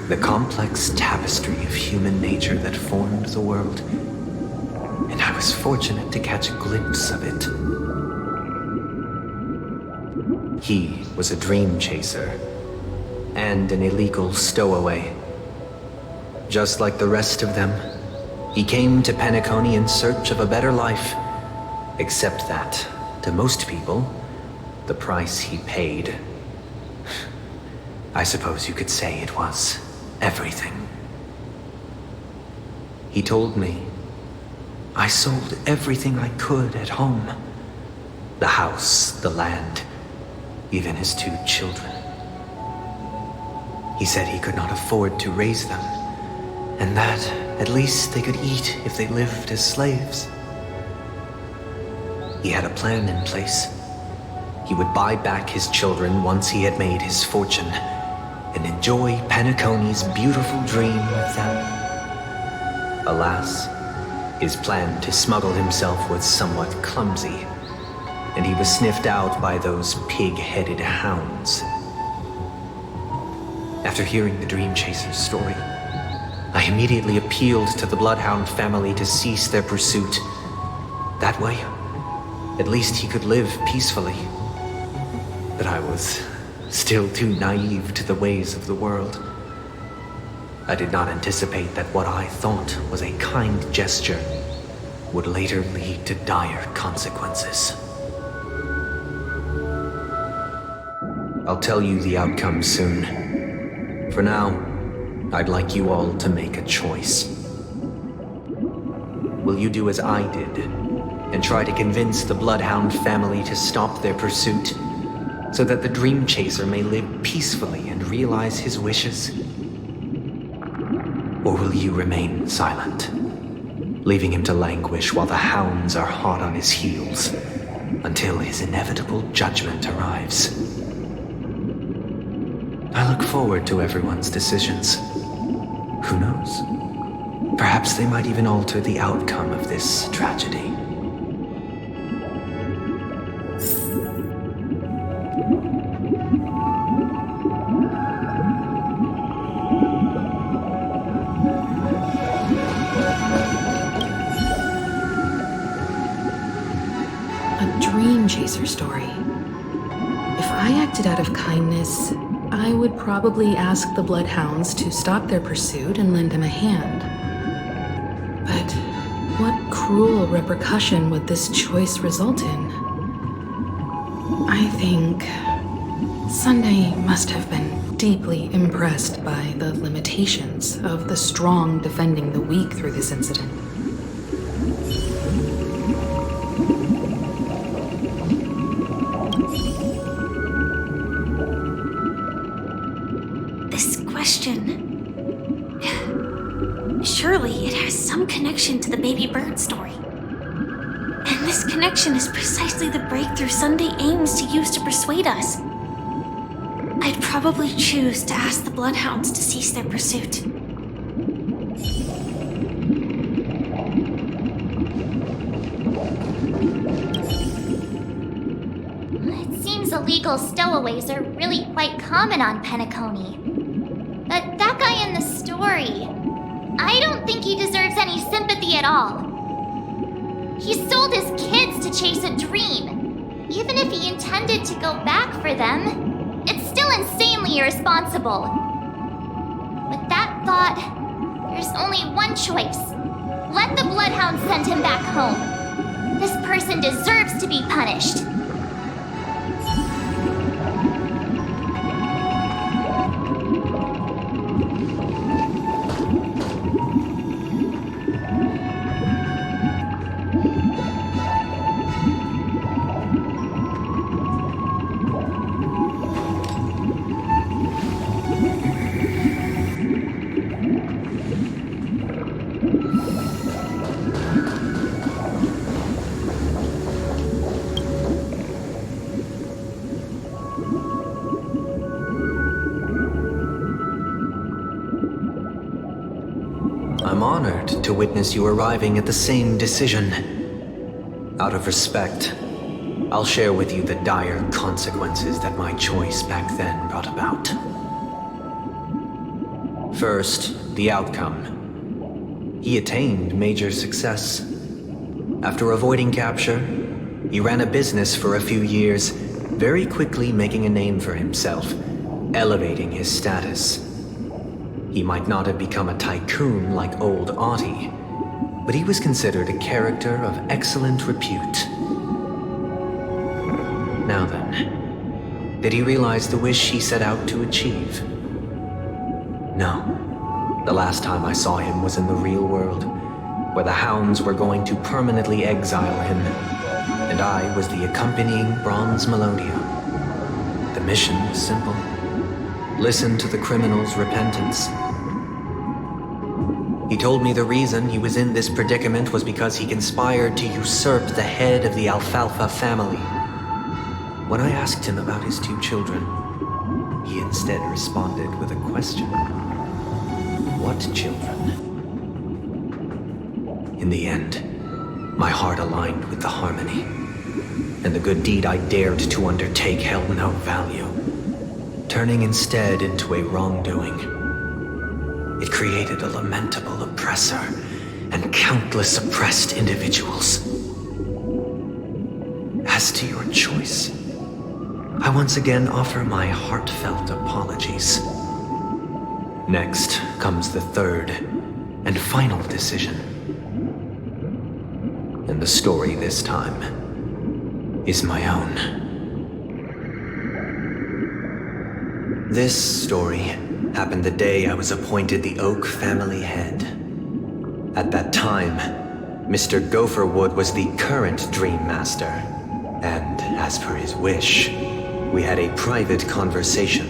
The complex tapestry of human nature that formed the world. And I was fortunate to catch a glimpse of it. He was a dream chaser and an illegal stowaway. Just like the rest of them, he came to Penacony in search of a better life. Except that, to most people, the price he paid, I suppose you could say it was everything. He told me I sold everything I could at home. The house, the land, even his 2 children. He said he could not afford to raise them, and that at least they could eat if they lived as slaves. He had a plan in place. He would buy back his children once he had made his fortune, and enjoy Penacony's beautiful dream with them. Alas, his plan to smuggle himself was somewhat clumsy, and he was sniffed out by those pig-headed hounds. After hearing the Dream Chaser's story, I immediately appealed to the Bloodhound family to cease their pursuit. That way, at least he could live peacefully. But I was still too naive to the ways of the world. I did not anticipate that what I thought was a kind gesture would later lead to dire consequences. I'll tell you the outcome soon. For now, I'd like you all to make a choice. Will you do as I did and try to convince the Bloodhound family to stop their pursuit so that the Dream Chaser may live peacefully and realize his wishes? Or will you remain silent, leaving him to languish while the hounds are hot on his heels until his inevitable judgment arrives? I look forward to everyone's decisions. Who knows? Perhaps they might even alter the outcome of this tragedy. A dream chaser story. If I acted out of kindness, I would probably ask the Bloodhounds to stop their pursuit and lend him a hand. But what cruel repercussion would this choice result in? I think Sunday must have been deeply impressed by the limitations of the strong defending the weak through this incident. Surely it has some connection to the baby bird story. And this connection is precisely the breakthrough Sunday aims to use to persuade us. I'd probably choose to ask the Bloodhounds to cease their pursuit. It seems illegal stowaways are really quite common on Penacony. But that guy in the story, I don't think he deserves any sympathy at all. He sold his kids to chase a dream. Even if he intended to go back for them, it's still insanely irresponsible. With that thought, there's only one choice. Let the Bloodhound send him back home. This person deserves to be punished. I'm honored to witness you arriving at the same decision. Out of respect, I'll share with you the dire consequences that my choice back then brought about. First, the outcome. He attained major success. After avoiding capture, he ran a business for a few years, very quickly making a name for himself, elevating his status. He might not have become a tycoon like old Audie, but he was considered a character of excellent repute. Now then, did he realize the wish he set out to achieve? No. The last time I saw him was in the real world, where the hounds were going to permanently exile him, and I was the accompanying bronze melodia. The mission was simple. Listen to the criminal's repentance. He told me the reason he was in this predicament was because he conspired to usurp the head of the Alfalfa family. When I asked him about his 2 children, he instead responded with a question. What children? In the end, my heart aligned with the harmony, and the good deed I dared to undertake held no value, turning instead into a wrongdoing. It created a lamentable oppressor and countless oppressed individuals. As to your choice, I once again offer my heartfelt apologies. Next comes the third and final decision. And the story this time is my own. This story happened the day I was appointed the Oak family head. At that time, Mr. Gopherwood was the current Dream Master, and as per his wish, we had a private conversation.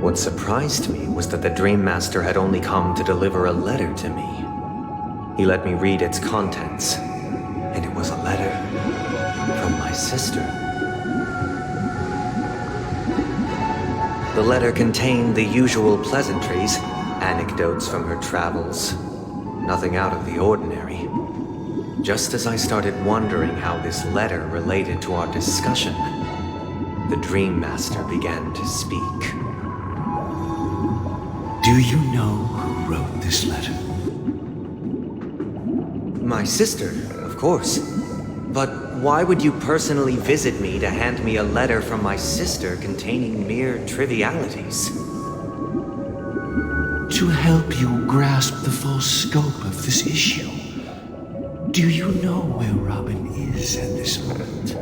What surprised me was that the Dream Master had only come to deliver a letter to me. He let me read its contents, and it was a letter from my sister. The letter contained the usual pleasantries, anecdotes from her travels, nothing out of the ordinary. Just as I started wondering how this letter related to our discussion, the Dream Master began to speak. Do you know who wrote this letter? My sister, of course. But why would you personally visit me to hand me a letter from my sister containing mere trivialities? To help you grasp the full scope of this issue. Do you know where Robin is at this moment?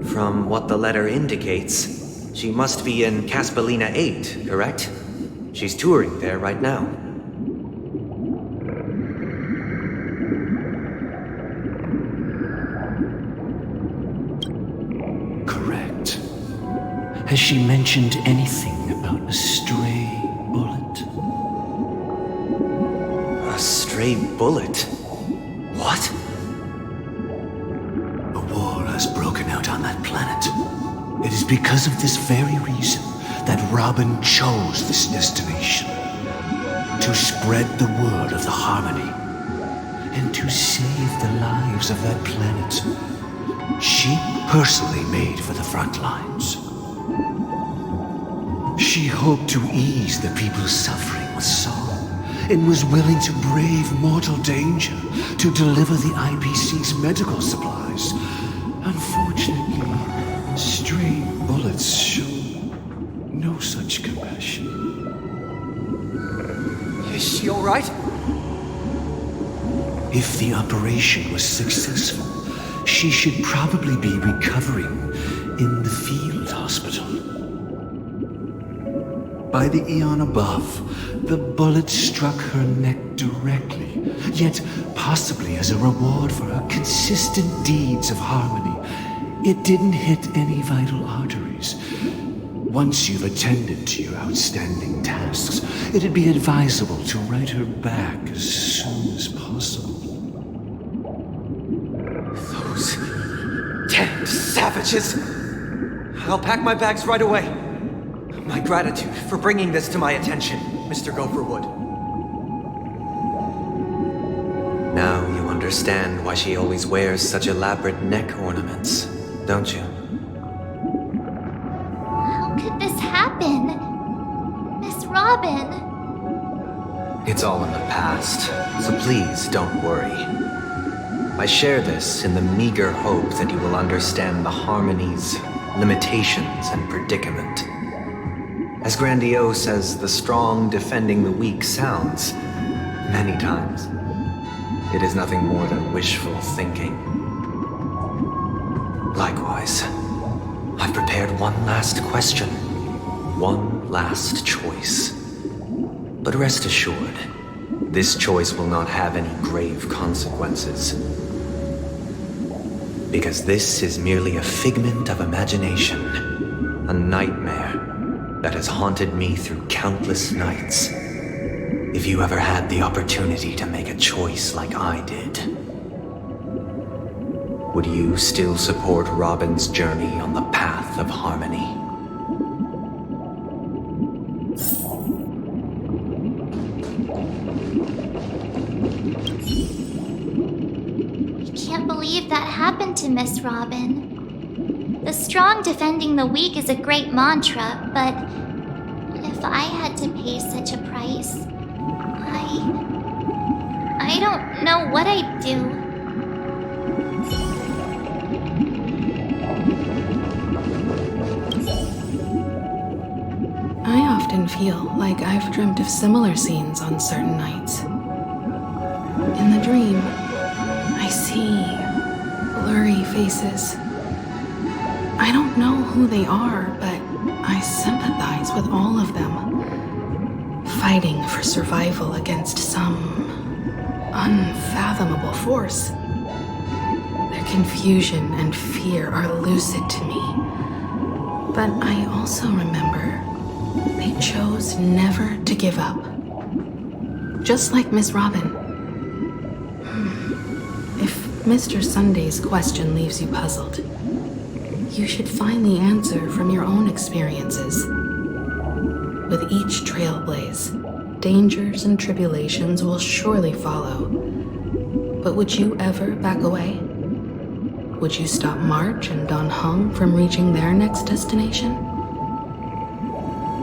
From what the letter indicates, she must be in Caspelina 8, correct? She's touring there right now. Correct. Has she mentioned anything about a stray bullet? A stray bullet? What? A war has broken out on that planet. It is because of this very reason that Robin chose this destination. To spread the word of the harmony. And to save the lives of that planet. She personally made for the front lines. She hoped to ease the people's suffering with song, and was willing to brave mortal danger to deliver the IPC's medical supplies. Unfortunately, stray bullets show no such compassion. Is she all right? If the operation was successful, she should probably be recovering in the field hospital. By the eon above, the bullet struck her neck directly, yet possibly as a reward for her consistent deeds of harmony, it didn't hit any vital arteries. Once you've attended to your outstanding tasks, it'd be advisable to write her back as soon as possible. Those matches. I'll pack my bags right away. My gratitude for bringing this to my attention, Mr. Gopherwood. Now you understand why she always wears such elaborate neck ornaments, don't you? How could this happen? Miss Robin. It's all in the past, so please don't worry. I share this in the meager hope that you will understand the harmony's limitations and predicament. As grandiose as the strong defending the weak sounds, many times, it is nothing more than wishful thinking. Likewise, I've prepared one last question, one last choice. But rest assured, this choice will not have any grave consequences. Because this is merely a figment of imagination, a nightmare that has haunted me through countless nights. If you ever had the opportunity to make a choice like I did, would you still support Robin's journey on the path of harmony? I can't believe that happened to Miss Robin. The strong defending the weak is a great mantra, but if I had to pay such a price, I don't know what I'd do. I often feel like I've dreamt of similar scenes on certain nights. In the dream, I see blurry faces. I don't know who they are, but I sympathize with all of them, fighting for survival against some unfathomable force. Their confusion and fear are lucid to me, but I also remember they chose never to give up. Just like Miss Robin. If Mr. Sunday's question leaves you puzzled, you should find the answer from your own experiences. With each trailblaze, dangers and tribulations will surely follow. But would you ever back away? Would you stop March and Don Hung from reaching their next destination?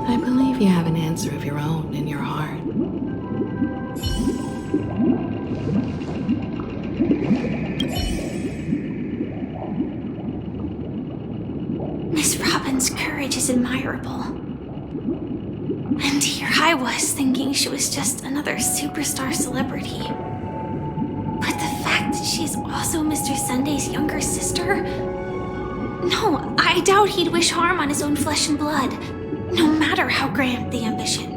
I believe you have an answer of your own in your heart. Miss Robin's courage is admirable. And here I was thinking she was just another superstar celebrity. But the fact that she's also Mr. Sunday's younger sister? No, I doubt he'd wish harm on his own flesh and blood, no matter how grand the ambition.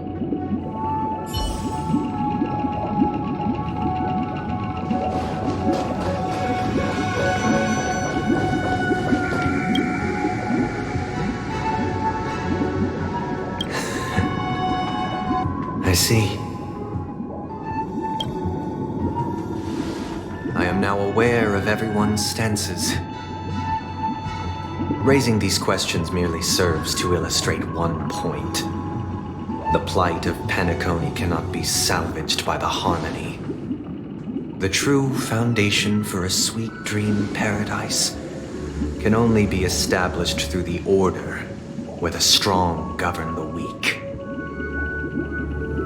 I see. I am now aware of everyone's stances. Raising these questions merely serves to illustrate one point. The plight of Penacony cannot be salvaged by the harmony. The true foundation for a sweet dream paradise can only be established through the order where the strong govern the weak.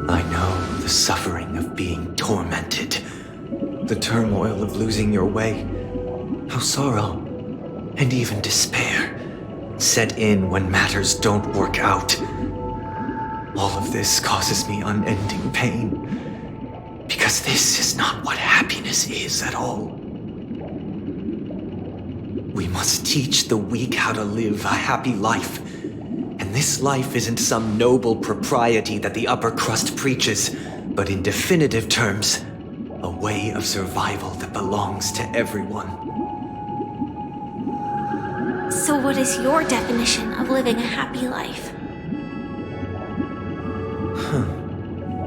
I know the suffering of being tormented, the turmoil of losing your way, how sorrow and even despair set in when matters don't work out. All of this causes me unending pain, because this is not what happiness is at all. We must teach the weak how to live a happy life. And this life isn't some noble propriety that the upper crust preaches, but in definitive terms, a way of survival that belongs to everyone. So what is your definition of living a happy life?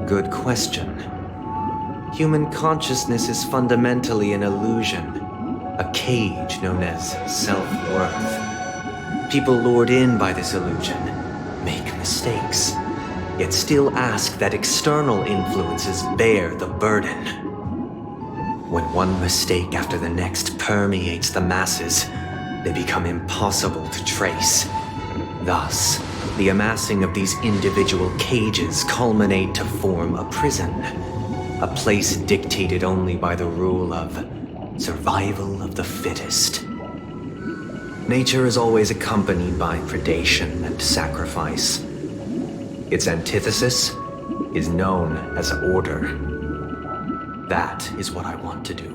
Good question. Human consciousness is fundamentally an illusion, a cage known as self-worth. People lured in by this illusion make mistakes, yet still ask that external influences bear the burden. When one mistake after the next permeates the masses, they become impossible to trace. Thus, the amassing of these individual cages culminate to form a prison, a place dictated only by the rule of survival of the fittest. Nature is always accompanied by predation and sacrifice. Its antithesis is known as order. That is what I want to do.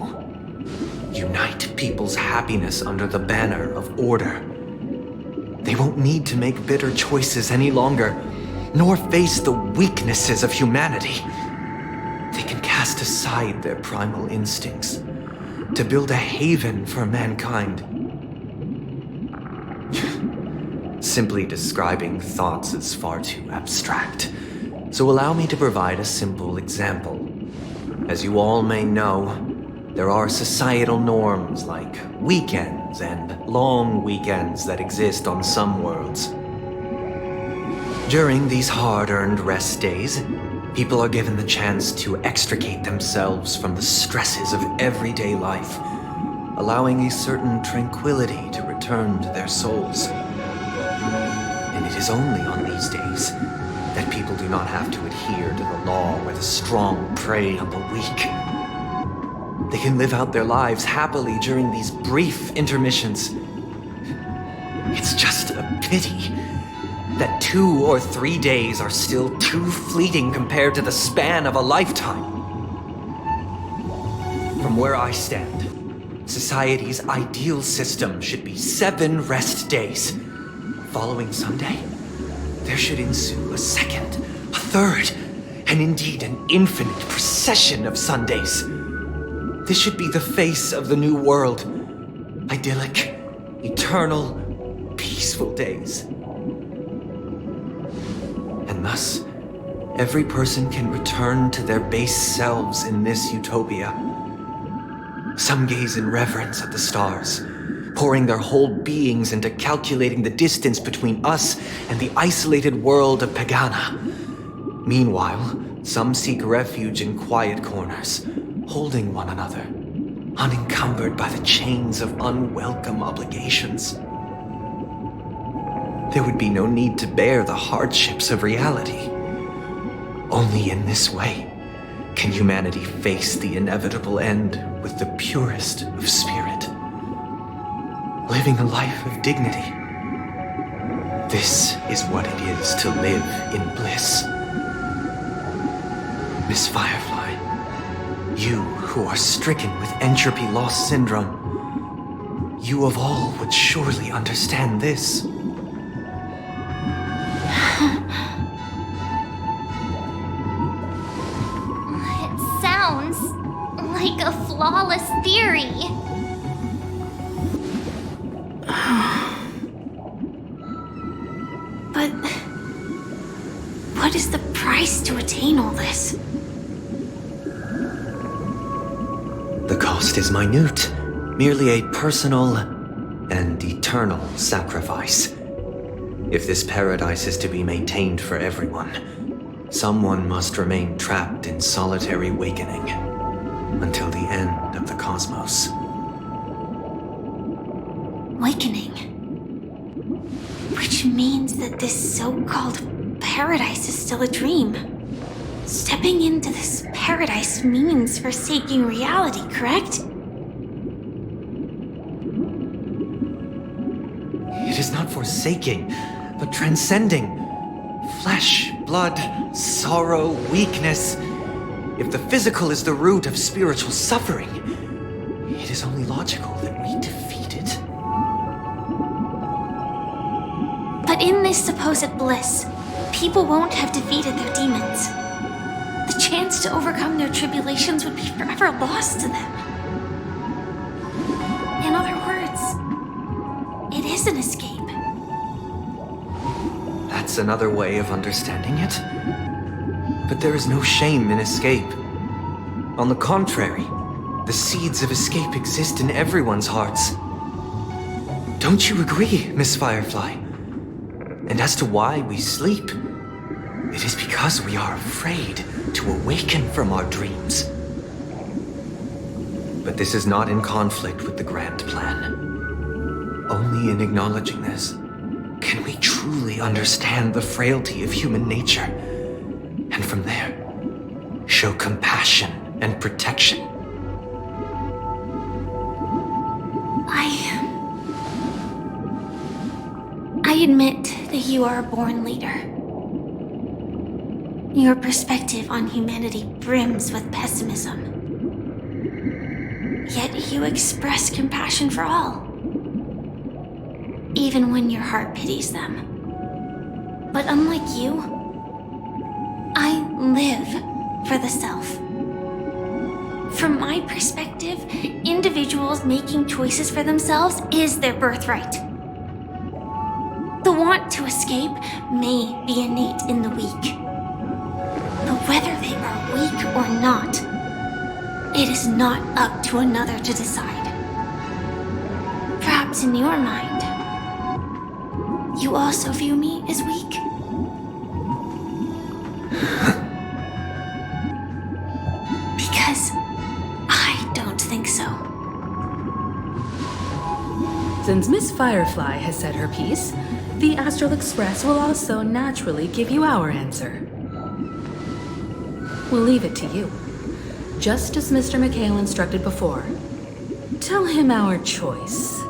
Unite people's happiness under the banner of order. They won't need to make bitter choices any longer, nor face the weaknesses of humanity. They can cast aside their primal instincts to build a haven for mankind. Simply describing thoughts is far too abstract, so allow me to provide a simple example. As you all may know, there are societal norms like weekends and long weekends that exist on some worlds. During these hard-earned rest days, people are given the chance to extricate themselves from the stresses of everyday life, allowing a certain tranquility to return to their souls. And it is only on these days that people do not have to adhere to the law where the strong prey on the weak. They can live out their lives happily during these brief intermissions. It's just a pity that 2 or 3 days are still too fleeting compared to the span of a lifetime. From where I stand, society's ideal system should be 7 rest days. Following Sunday, there should ensue a second, a third, and indeed an infinite procession of Sundays. This should be the face of the new world. Idyllic, eternal, peaceful days. And thus, every person can return to their base selves in this utopia. Some gaze in reverence at the stars, pouring their whole beings into calculating the distance between us and the isolated world of Pagana. Meanwhile, some seek refuge in quiet corners, holding one another, unencumbered by the chains of unwelcome obligations. There would be no need to bear the hardships of reality. Only in this way can humanity face the inevitable end with the purest of spirit, living a life of dignity. This is what it is to live in bliss. Miss Firefly, you who are stricken with entropy loss syndrome, you of all would surely understand this. It sounds like a flawless theory. But what is the price to attain all this? The cost is minute, merely a personal and eternal sacrifice. If this paradise is to be maintained for everyone, someone must remain trapped in solitary awakening until the end of the cosmos. Awakening. Which means that this so-called paradise is still a dream. Stepping into this paradise means forsaking reality, correct? It is not forsaking, but transcending. Flesh, blood, sorrow, weakness. If the physical is the root of spiritual suffering, it is only logical that we defeat it. But in this supposed bliss, people won't have defeated their demons. The chance to overcome their tribulations would be forever lost to them. In other words, it is an escape. That's another way of understanding it. But there is no shame in escape. On the contrary, the seeds of escape exist in everyone's hearts. Don't you agree, Miss Firefly? And as to why we sleep, it is because we are afraid to awaken from our dreams. But this is not in conflict with the grand plan. Only in acknowledging this can we truly understand the frailty of human nature, and from there, show compassion and protection. I admit that you are a born leader. Your perspective on humanity brims with pessimism. Yet you express compassion for all, even when your heart pities them. But unlike you, I live for the self. From my perspective, individuals making choices for themselves is their birthright. The want to escape may be innate in the weak. But whether they are weak or not, it is not up to another to decide. Perhaps in your mind, you also view me as weak? Because I don't think so. Since Miss Firefly has said her piece, the Astral Express will also naturally give you our answer. We'll leave it to you. Just as Mr. McHale instructed before. Tell him our choice.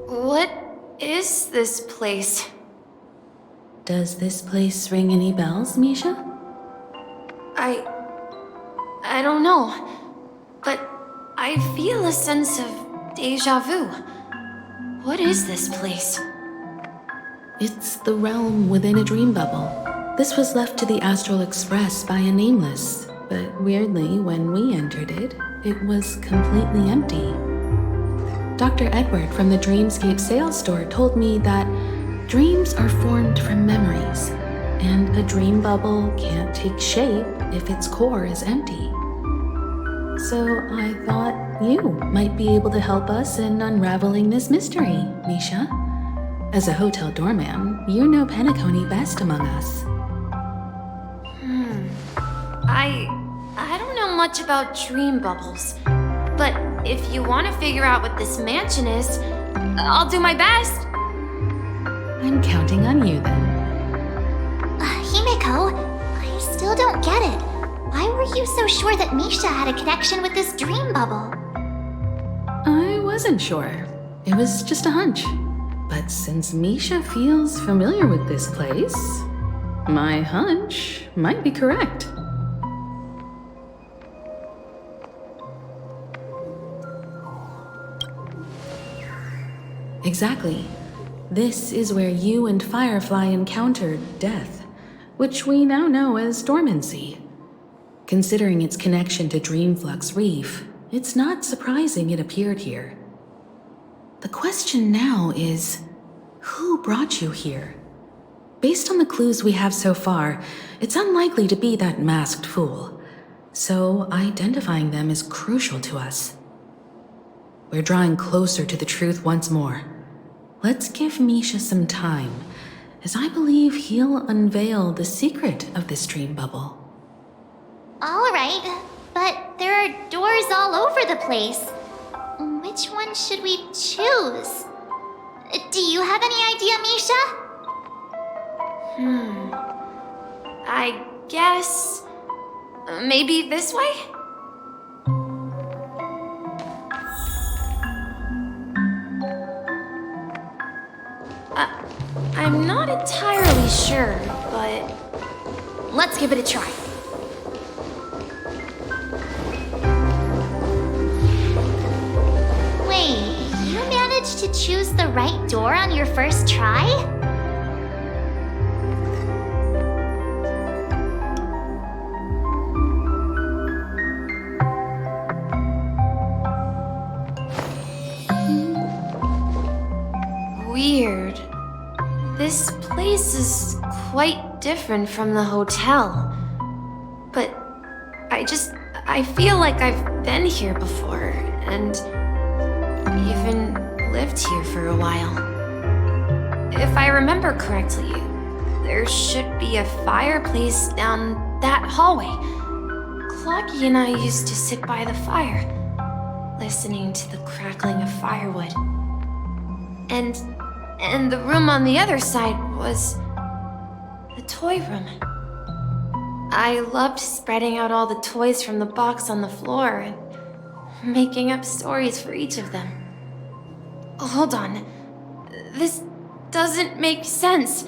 What is this place? Does this place ring any bells, Misha? I don't know, but I feel a sense of déjà vu. What is this place? It's the realm within a dream bubble. This was left to the Astral Express by a nameless, but weirdly, when we entered it, it was completely empty. Dr. Edward from the Dreamscape sales store told me that dreams are formed from memories, and a dream bubble can't take shape if its core is empty. So I thought you might be able to help us in unraveling this mystery, Misha. As a hotel doorman, you know Penacony best among us. I don't know much about dream bubbles, but if you want to figure out what this mansion is, I'll do my best. I'm counting on you then. Himeko, I still don't get it. Why were you so sure that Misha had a connection with this dream bubble? I wasn't sure. It was just a hunch. But since Misha feels familiar with this place, my hunch might be correct. Exactly. This is where you and Firefly encountered death, which we now know as dormancy. Considering its connection to Dreamflux Reef, it's not surprising it appeared here. The question now is, who brought you here? Based on the clues we have so far, it's unlikely to be that masked fool. So identifying them is crucial to us. We're drawing closer to the truth once more. Let's give Misha some time, as I believe he'll unveil the secret of this dream bubble. All right, but there are doors all over the place. Which one should we choose? Do you have any idea, Misha? I guess... maybe this way? I'm not entirely sure, but... let's give it a try. Wait, you managed to choose the right door on your first try? Weird. This place is quite different from the hotel. But I feel like I've been here before, and even lived here for a while. If I remember correctly, there should be a fireplace down that hallway. Clocky and I used to sit by the fire, listening to the crackling of firewood. And the room on the other side was the toy room. I loved spreading out all the toys from the box on the floor and making up stories for each of them. Hold on. This doesn't make sense.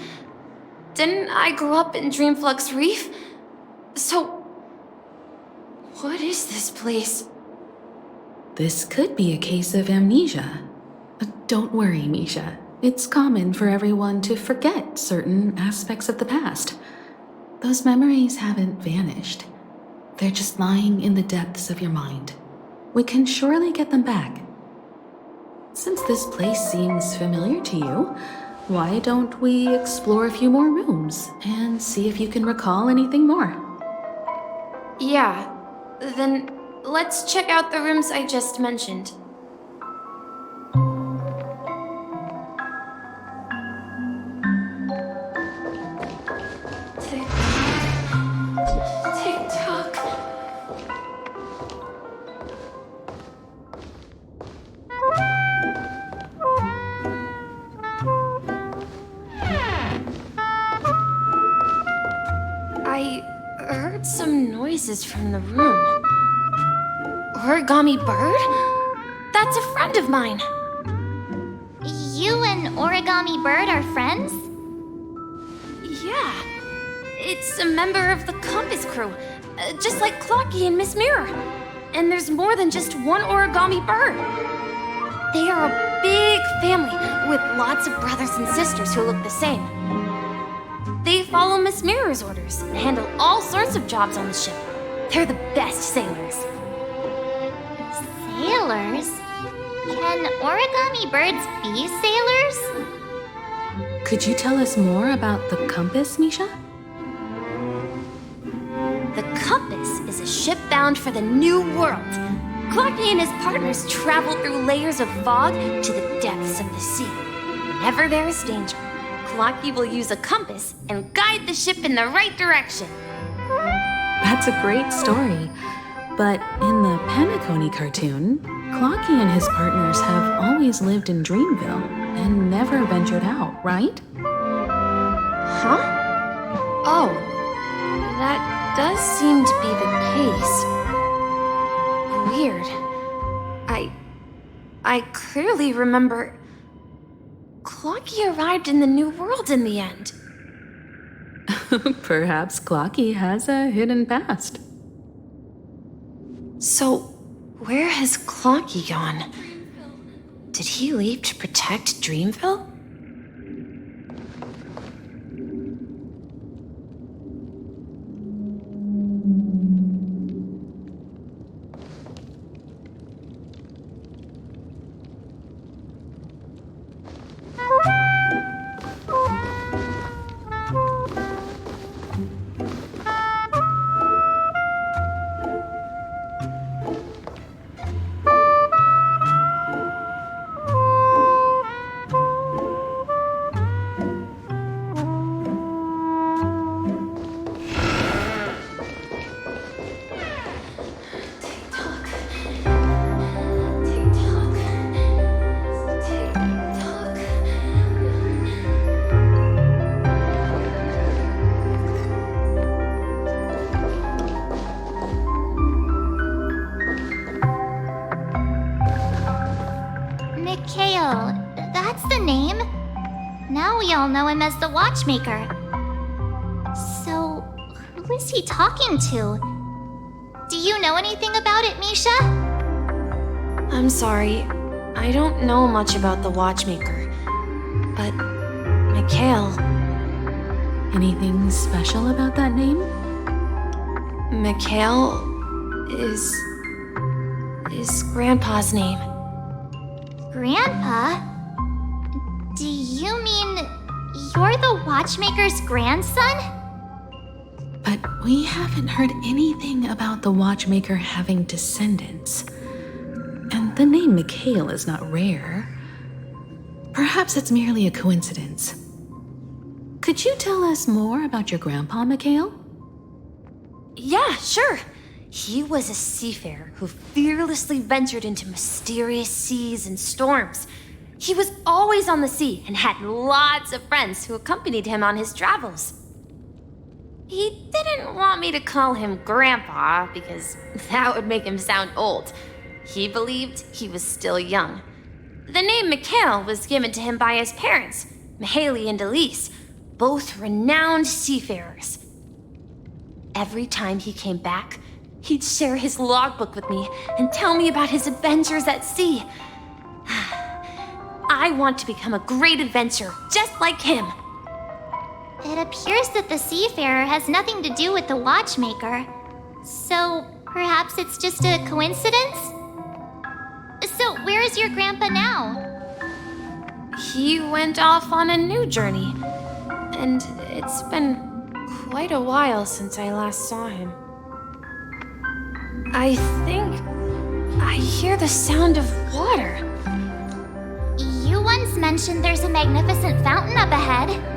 Didn't I grow up in Dreamflux Reef? So, what is this place? This could be a case of amnesia. Don't worry, Misha. It's common for everyone to forget certain aspects of the past. Those memories haven't vanished. They're just lying in the depths of your mind. We can surely get them back. Since this place seems familiar to you, why don't we explore a few more rooms and see if you can recall anything more? Yeah, then let's check out the rooms I just mentioned. Tick-tock. I heard some noises from the room. Origami Bird? That's a friend of mine. You and Origami Bird are friends? Yeah. It's a member of the Compass crew, just like Clocky and Miss Mirror. And there's more than just one Origami Bird. They are a big family with lots of brothers and sisters who look the same. They follow Miss Mirror's orders and handle all sorts of jobs on the ship. They're the best sailors. Sailors? Can origami birds be sailors? Could you tell us more about the compass, Misha? The Compass is a ship bound for the New World. Clocky and his partners travel through layers of fog to the depths of the sea. Whenever there is danger, Clocky will use a compass and guide the ship in the right direction. That's a great story. But in the Penacony cartoon, Clocky and his partners have always lived in Dreamville and never ventured out, right? Huh? Oh, that does seem to be the case. Weird. I clearly remember Clocky arrived in the New World in the end. Perhaps Clocky has a hidden past. So, where has Clocky gone? Did he leave to protect Dreamville? Mikhail, that's the name. Now we all know him as the Watchmaker. So, who is he talking to? Do you know anything about it, Misha? I'm sorry. I don't know much about the Watchmaker. But, Mikhail. Anything special about that name? Mikhail is Grandpa's name. Grandpa? Do you mean you're the Watchmaker's grandson? But we haven't heard anything about the watchmaker having descendants. And the name Mikhail is not rare. Perhaps it's merely a coincidence. Could you tell us more about your grandpa, Mikhail? Yeah, sure. He was a seafarer who fearlessly ventured into mysterious seas and storms. He was always on the sea and had lots of friends who accompanied him on his travels. He didn't want me to call him Grandpa because that would make him sound old. He believed he was still young. The name Mikhail was given to him by his parents, Mihaly and Elise, both renowned seafarers. Every time he came back, he'd share his logbook with me and tell me about his adventures at sea. I want to become a great adventurer, just like him. It appears that the seafarer has nothing to do with the watchmaker. So, perhaps it's just a coincidence? So, where is your grandpa now? He went off on a new journey, and it's been quite a while since I last saw him. I think I hear the sound of water. You once mentioned there's a magnificent fountain up ahead.